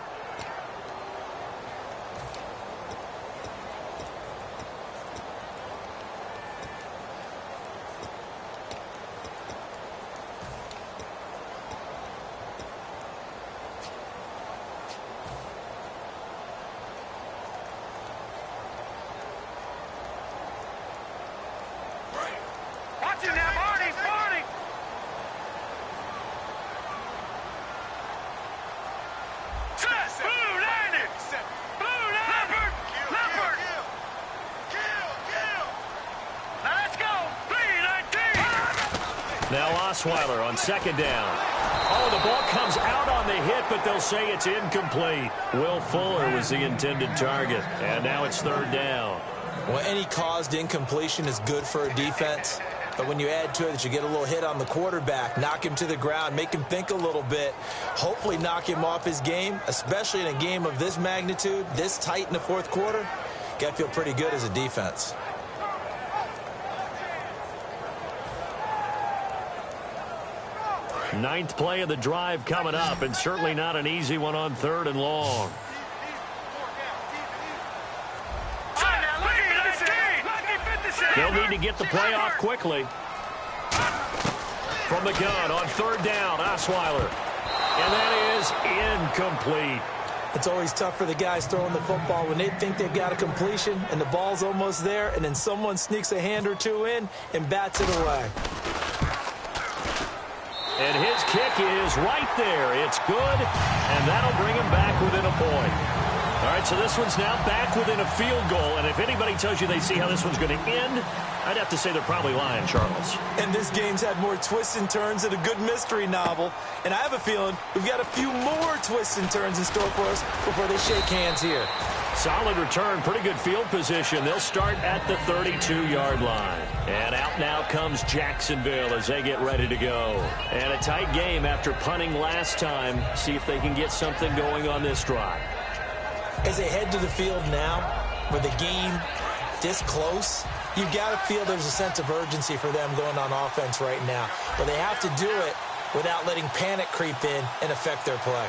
Now Osweiler on second down. Oh, the ball comes out on the hit, but they'll say it's incomplete. Will Fuller was the intended target, and now it's third down. Well, any caused incompletion is good for a defense, but when you add to it that you get a little hit on the quarterback, knock him to the ground, make him think a little bit, hopefully knock him off his game, especially in a game of this magnitude, this tight in the fourth quarter, got to feel pretty good as a defense. Ninth play of the drive coming up, and certainly not an easy one on third and long. They'll need to get the play off quickly. From the gun on third down, Osweiler. And that is incomplete. It's always tough for the guys throwing the football when they think they've got a completion and the ball's almost there, and then someone sneaks a hand or two in and bats it away. And his kick is right there. It's good, and that'll bring him back within a point. All right, so this one's now back within a field goal, and if anybody tells you they see how this one's going to end, I'd have to say they're probably lying, Charles. And this game's had more twists and turns than a good mystery novel, and I have a feeling we've got a few more twists and turns in store for us before they shake hands here. Solid return, pretty good field position. They'll start at the 32-yard line. And out now comes Jacksonville as they get ready to go. And a tight game after punting last time. See if they can get something going on this drive. As they head to the field now, with the game this close, you've got to feel there's a sense of urgency for them going on offense right now. But they have to do it without letting panic creep in and affect their play.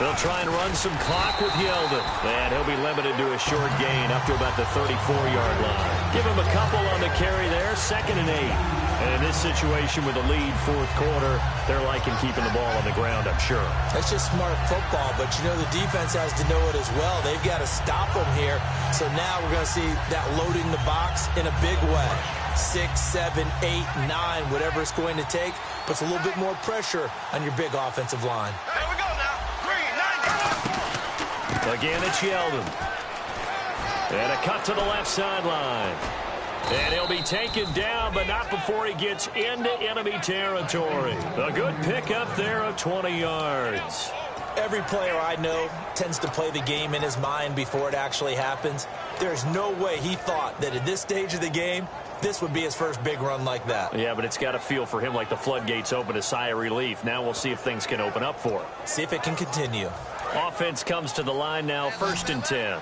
They'll try and run some clock with Yeldon. And he'll be limited to a short gain up to about the 34-yard line. Give him a couple on the carry there, 2nd and 8. And in this situation with a lead fourth quarter, they're liking keeping the ball on the ground, I'm sure. That's just smart football, but you know the defense has to know it as well. They've got to stop them here. So now we're going to see that loading the box in a big way. 6, 7, 8, 9, whatever it's going to take, puts a little bit more pressure on your big offensive line. Here we go now. 390. Again, it's Yeldon. And a cut to the left sideline. And he'll be taken down, but not before he gets into enemy territory. A good pickup there of 20 yards. Every player I know tends to play the game in his mind before it actually happens. There's no way he thought that at this stage of the game, this would be his first big run like that. Yeah, but it's got to feel for him like the floodgates open, a sigh of relief. Now we'll see if things can open up for him. See if it can continue. Offense comes to the line now, 1st and 10.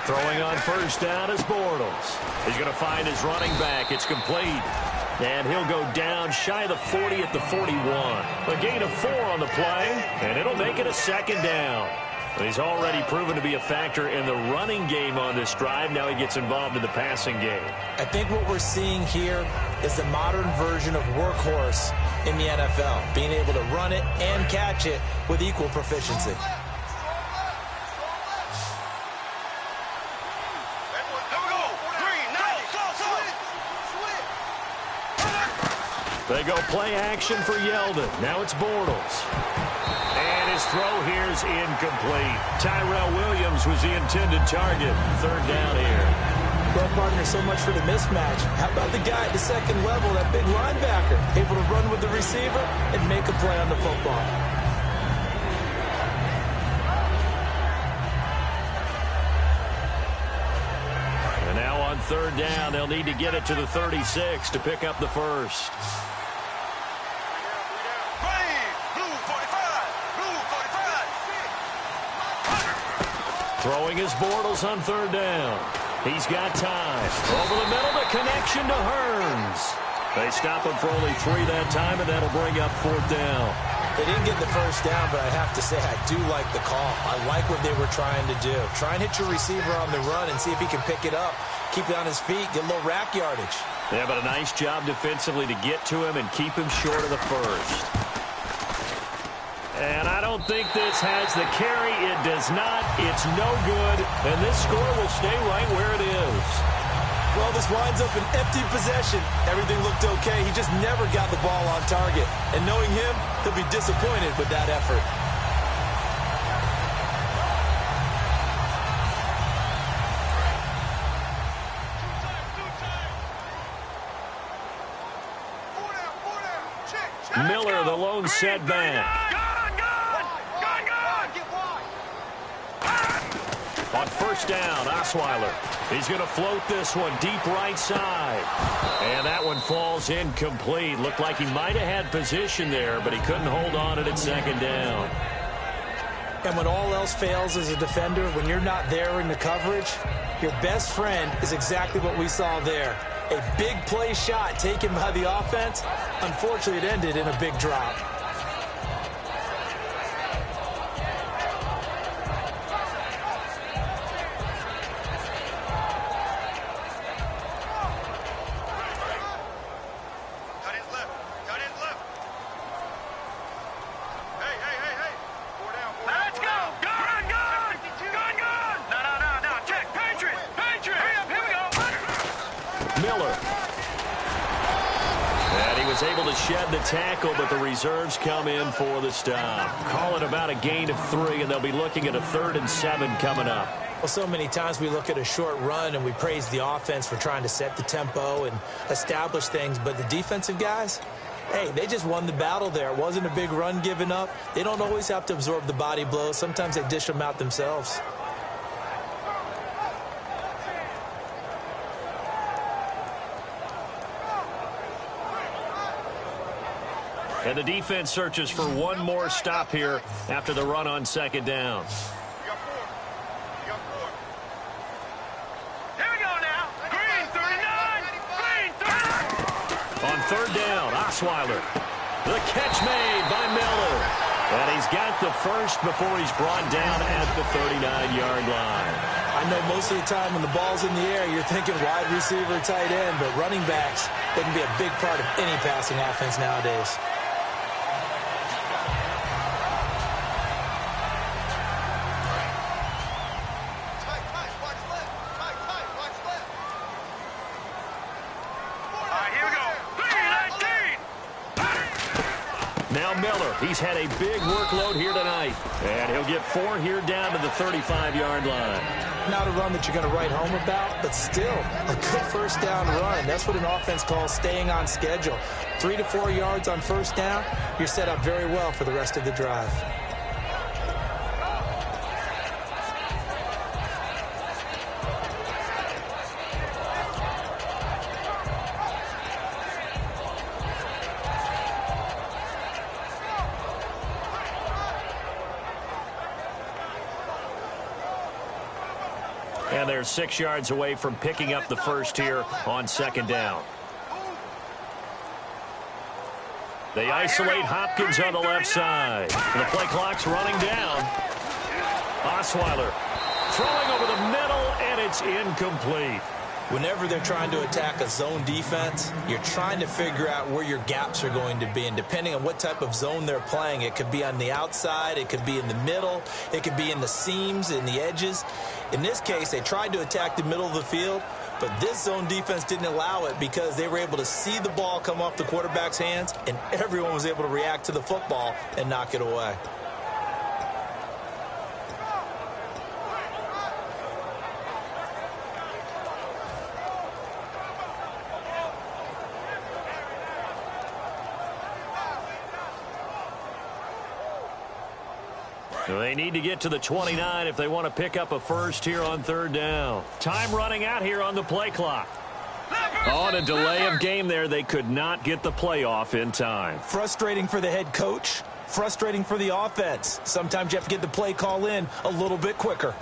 Throwing on first down is Bortles. He's going to find his running back. It's complete. And he'll go down shy of the 40 at the 41. A gain of 4 on the play, and it'll make it a 2nd down. He's already proven to be a factor in the running game on this drive. Now he gets involved in the passing game. I think what we're seeing here is the modern version of workhorse in the NFL, being able to run it and catch it with equal proficiency. They go play action for Yeldon. Now it's Bortles. And his throw here is incomplete. Tyrell Williams was the intended target. 3rd down here. Well, partner, so much for the mismatch. How about the guy at the second level, that big linebacker, able to run with the receiver and make a play on the football? And now on 3rd down, they'll need to get it to the 36 to pick up the first. Throwing his Bortles on 3rd down. He's got time. Over the middle, the connection to Hearns. They stop him for only 3 that time, and that'll bring up 4th down. They didn't get the first down, but I have to say I do like the call. I like what they were trying to do. Try and hit your receiver on the run and see if he can pick it up. Keep it on his feet, get a little rack yardage. Yeah, but a nice job defensively to get to him and keep him short of the first. And I don't think this has the carry. It does not. It's no good. And this score will stay right where it is. Well, this winds up an empty possession. Everything looked okay. He just never got the ball on target. And knowing him, he'll be disappointed with that effort. Miller, the lone setback. On first down, Osweiler. He's going to float this one deep right side. And that one falls incomplete. Looked like he might have had position there, but he couldn't hold on at second down. And when all else fails as a defender, when you're not there in the coverage, your best friend is exactly what we saw there. A big play shot taken by the offense. Unfortunately, it ended in a big drop. Able to shed the tackle, but the reserves come in for the stop. Call it about a gain of 3, and they'll be looking at a 3rd and 7 coming up. Well, so many times we look at a short run and we praise the offense for trying to set the tempo and establish things, but the defensive guys, hey, they just won the battle there. It wasn't a big run given up. They don't always have to absorb the body blows. Sometimes they dish them out themselves. And the defense searches for one more stop here after the run on second down. Here we go now. Green 39. Green 39. On third down, Osweiler. The catch made by Miller. And he's got the first before he's brought down at the 39-yard line. I know most of the time when the ball's in the air, you're thinking wide receiver, tight end, but running backs, they can be a big part of any passing offense nowadays. He's had a big workload here tonight, and he'll get 4 here down to the 35-yard line. Not a run that you're going to write home about, but still a good first down run. That's what an offense calls staying on schedule. 3 to 4 yards on first down, you're set up very well for the rest of the drive. And they're 6 yards away from picking up the first here on second down. They isolate Hopkins on the left side. The play clock's running down. Osweiler throwing over the middle, and it's incomplete. Whenever they're trying to attack a zone defense, you're trying to figure out where your gaps are going to be. And depending on what type of zone they're playing, it could be on the outside, it could be in the middle, it could be in the seams, in the edges. In this case, they tried to attack the middle of the field, but this zone defense didn't allow it because they were able to see the ball come off the quarterback's hands, and everyone was able to react to the football and knock it away. They need to get to the 29 if they want to pick up a first here on third down. Time running out here on the play clock. On a delay of game there, they could not get the play off in time. Frustrating for the head coach, frustrating for the offense. Sometimes you have to get the play call in a little bit quicker.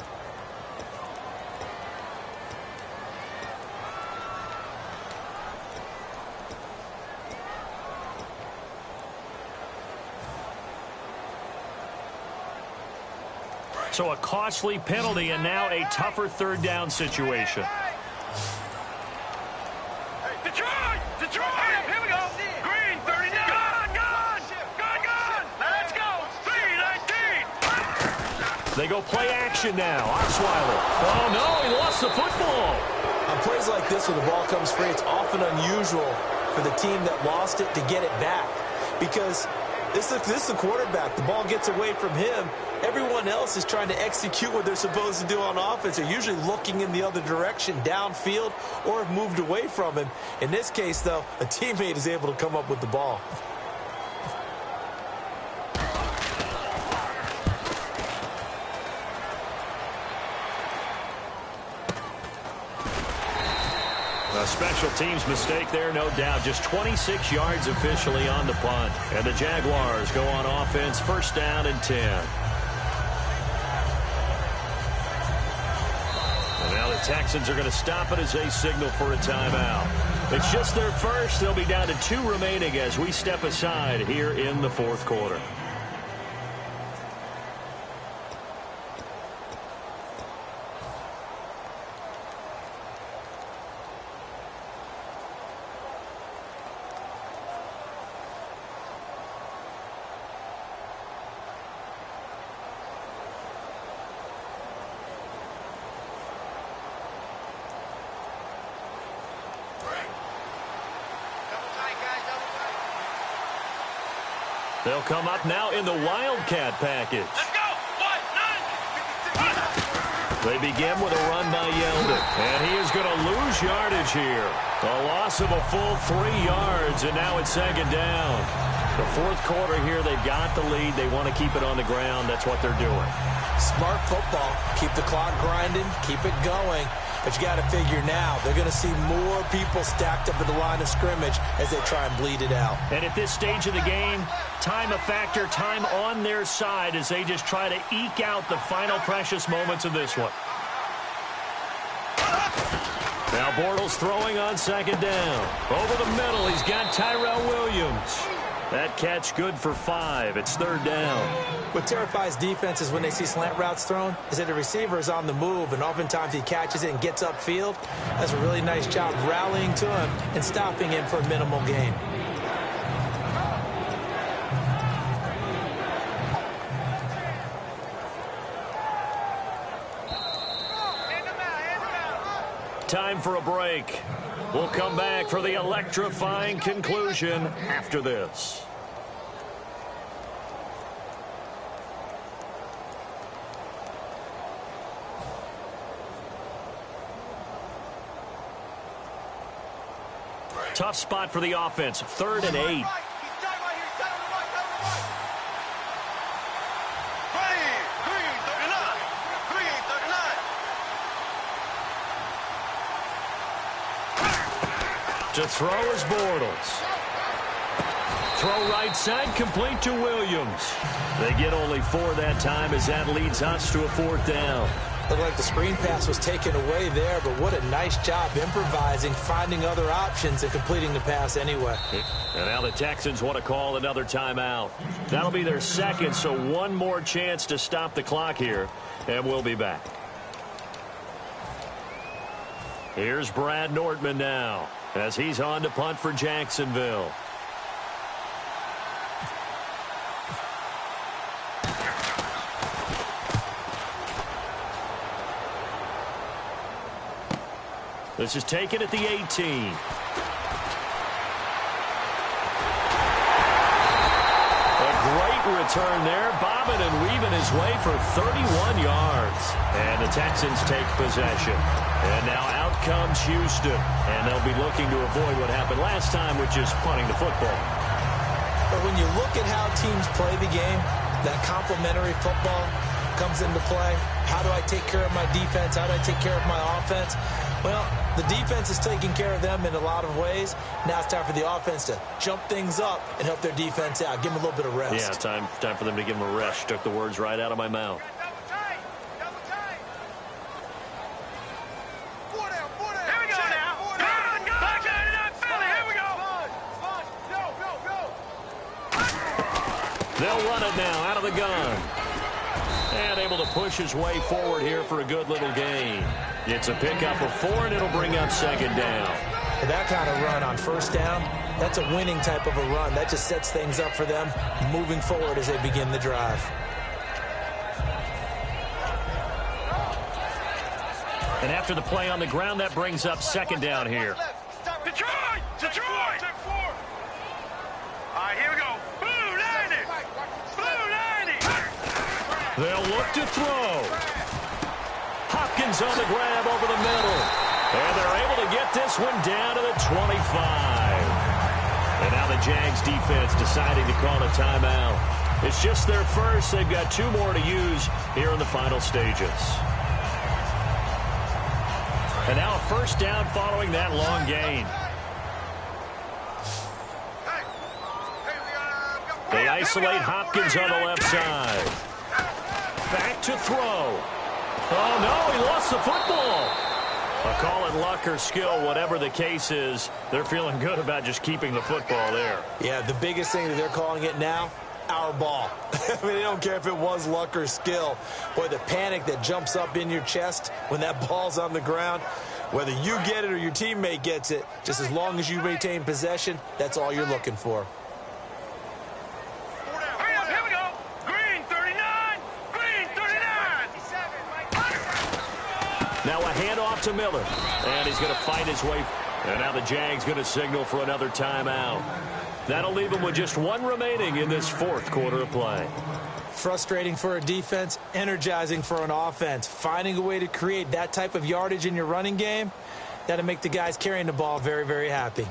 So a costly penalty and now a tougher third down situation. Detroit! Detroit! Here we go! Green 39! Gone! Let's go! 319! They go play action now. Osweiler. Oh, no, he lost the football. On plays like this where the ball comes free, it's often unusual for the team that lost it to get it back. Because this is the quarterback. The ball gets away from him. Everyone else is trying to execute what they're supposed to do on offense. They're usually looking in the other direction, downfield, or have moved away from him. In this case, though, a teammate is able to come up with the ball. A special teams mistake there, no doubt. Just 26 yards officially on the punt. And the Jaguars go on offense, first down and 10. And now the Texans are going to stop it as they signal for a timeout. It's just their first. They'll be down to 2 remaining as we step aside here in the fourth quarter. They'll come up now in the Wildcat package. Let's go. 1, 9. They begin with a run by Yeldon. And he is going to lose yardage here. A loss of a full 3 yards, and now it's second down. The fourth quarter here, they've got the lead. They want to keep it on the ground. That's what they're doing. Smart football. Keep the clock grinding. Keep it going. But you got to figure now, they're going to see more people stacked up at the line of scrimmage as they try and bleed it out. And at this stage of the game, time a factor, time on their side as they just try to eke out the final precious moments of this one. Now Bortles throwing on second down. Over the middle, he's got Tyrell Williams. That catch good for 5. It's third down. What terrifies defenses when they see slant routes thrown is that the receiver is on the move, and oftentimes he catches it and gets upfield. That's a really nice job rallying to him and stopping him for a minimal gain. Time for a break. We'll come back for the electrifying conclusion after this. Tough spot for the offense. 3rd and 8. To throw is Bortles. Throw right side, complete to Williams. They get only 4 that time as that leads us to a 4th down. Looked like the screen pass was taken away there, but what a nice job improvising, finding other options, and completing the pass anyway. And now the Texans want to call another timeout. That'll be their second, so one more chance to stop the clock here, and we'll be back. Here's Brad Nordman now as he's on to punt for Jacksonville. This is taken at the 18. A great return there, bobbing and weaving his way for 31 yards. And the Texans take possession. And now out comes Houston. And they'll be looking to avoid what happened last time, which is punting the football. But when you look at how teams play the game, that complementary football comes into play. How do I take care of my defense? How do I take care of my offense? Well, the defense is taking care of them in a lot of ways. Now it's time for the offense to jump things up and help their defense out. Give them a little bit of rest. Yeah, time for them to give them a rest. Took the words right out of my mouth. They'll run it now out of the gun. And able to push his way forward here for a good little gain. It's a pickup of 4, and it'll bring up second down. That kind of run on first down, that's a winning type of a run. That just sets things up for them moving forward as they begin the drive. And after the play on the ground, that brings up second down here. Detroit! Detroit! All right, here we go. Blue 90! Blue 90! They'll look to throw. Hopkins on the grab over the middle. And they're able to get this one down to the 25. And now the Jags defense deciding to call a timeout. It's just their first. They've got 2 more to use here in the final stages. And now a first down following that long gain. They isolate Hopkins on the left side. Back to throw. Oh, no, he lost the football. I'll call it luck or skill, whatever the case is. They're feeling good about just keeping the football there. Yeah, the biggest thing that they're calling it now, our ball. I mean, they don't care if it was luck or skill. Boy, the panic that jumps up in your chest when that ball's on the ground, whether you get it or your teammate gets it, just as long as you retain possession, that's all you're looking for. Here we go. Green 39. Green 39. Now a handoff to Miller. And he's going to fight his way. And now the Jags going to signal for another timeout. That'll leave him with just 1 remaining in this 4th quarter of play. Frustrating for a defense, energizing for an offense. Finding a way to create that type of yardage in your running game, that'll make the guys carrying the ball very, very happy.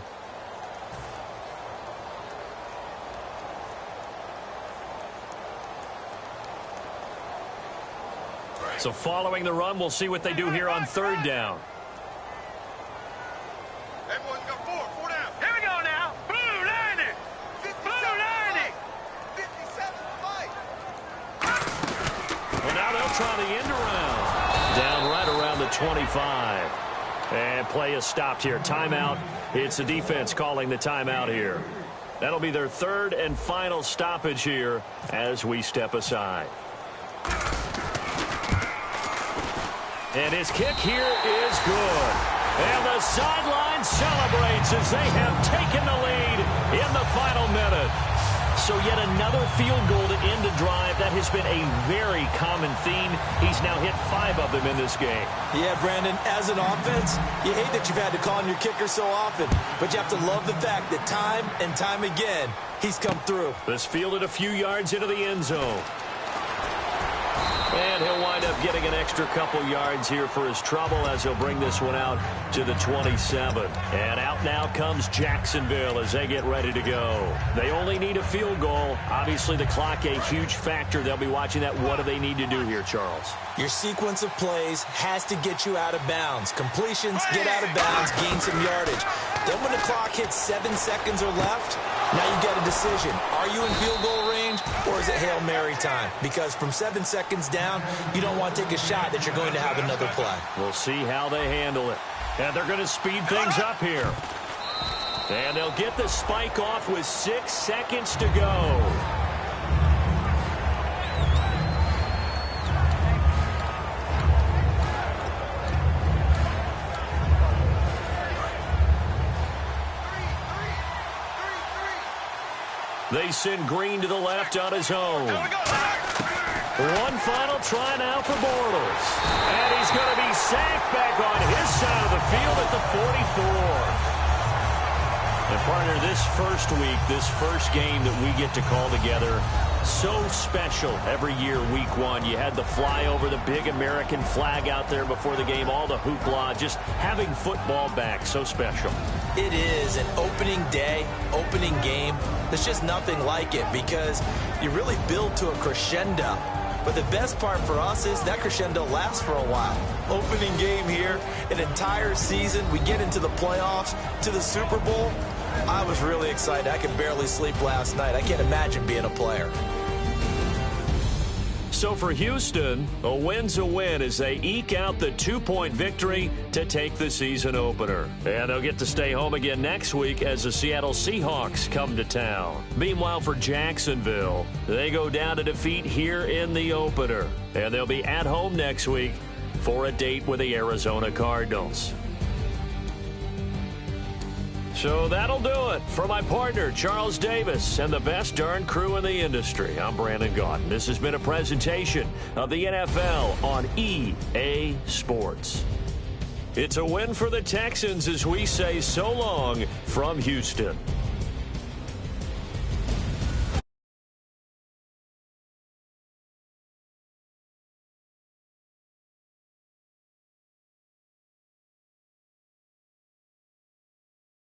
So following the run, we'll see what they do here on 3rd down. Everyone's got 4 down. Here we go now. Blue 90. Blue 90. 57 fight. Well, now they'll try the end around. Down right around the 25. And play is stopped here. Timeout. It's the defense calling the timeout here. That'll be their 3rd and final stoppage here as we step aside. And his kick here is good. And the sideline celebrates as they have taken the lead in the final minute. So yet another field goal to end the drive. That has been a very common theme. He's now hit 5 of them in this game. Yeah, Brandon, as an offense, you hate that you've had to call on your kicker so often. But you have to love the fact that time and time again, he's come through. This fielded a few yards into the end zone. And he'll wind up getting an extra couple yards here for his trouble as he'll bring this one out to the 27. And out now comes Jacksonville as they get ready to go. They only need a field goal. Obviously, the clock a huge factor. They'll be watching that. What do they need to do here, Charles? Your sequence of plays has to get you out of bounds. Completions, get out of bounds, gain some yardage. Then when the clock hits 7 seconds or left, now you get a decision. Are you in field goal range or is it Hail Mary time? Because from 7 seconds down, you don't want to take a shot that you're going to have another play. We'll see how they handle it. And they're going to speed things up here. And they'll get the spike off with 6 seconds to go. They send Green to the left on his own. One final try now for Bortles. And he's going to be sacked back on his side of the field at the 44. And, partner, this first week, this first game that we get to call together, so special every year, week 1. You had the flyover, the big American flag out there before the game, all the hoopla, just having football back, so special. It is an opening day, opening game. There's just nothing like it because you really build to a crescendo. But the best part for us is that crescendo lasts for a while. Opening game here, an entire season. We get into the playoffs, to the Super Bowl. I was really excited. I could barely sleep last night. I can't imagine being a player. So for Houston, a win's a win as they eke out the 2-point victory to take the season opener. And they'll get to stay home again next week as the Seattle Seahawks come to town. Meanwhile, for Jacksonville, they go down to defeat here in the opener. And they'll be at home next week for a date with the Arizona Cardinals. So that'll do it. For my partner, Charles Davis, and the best darn crew in the industry, I'm Brandon Gaudin. This has been a presentation of the NFL on EA Sports. It's a win for the Texans as we say so long from Houston.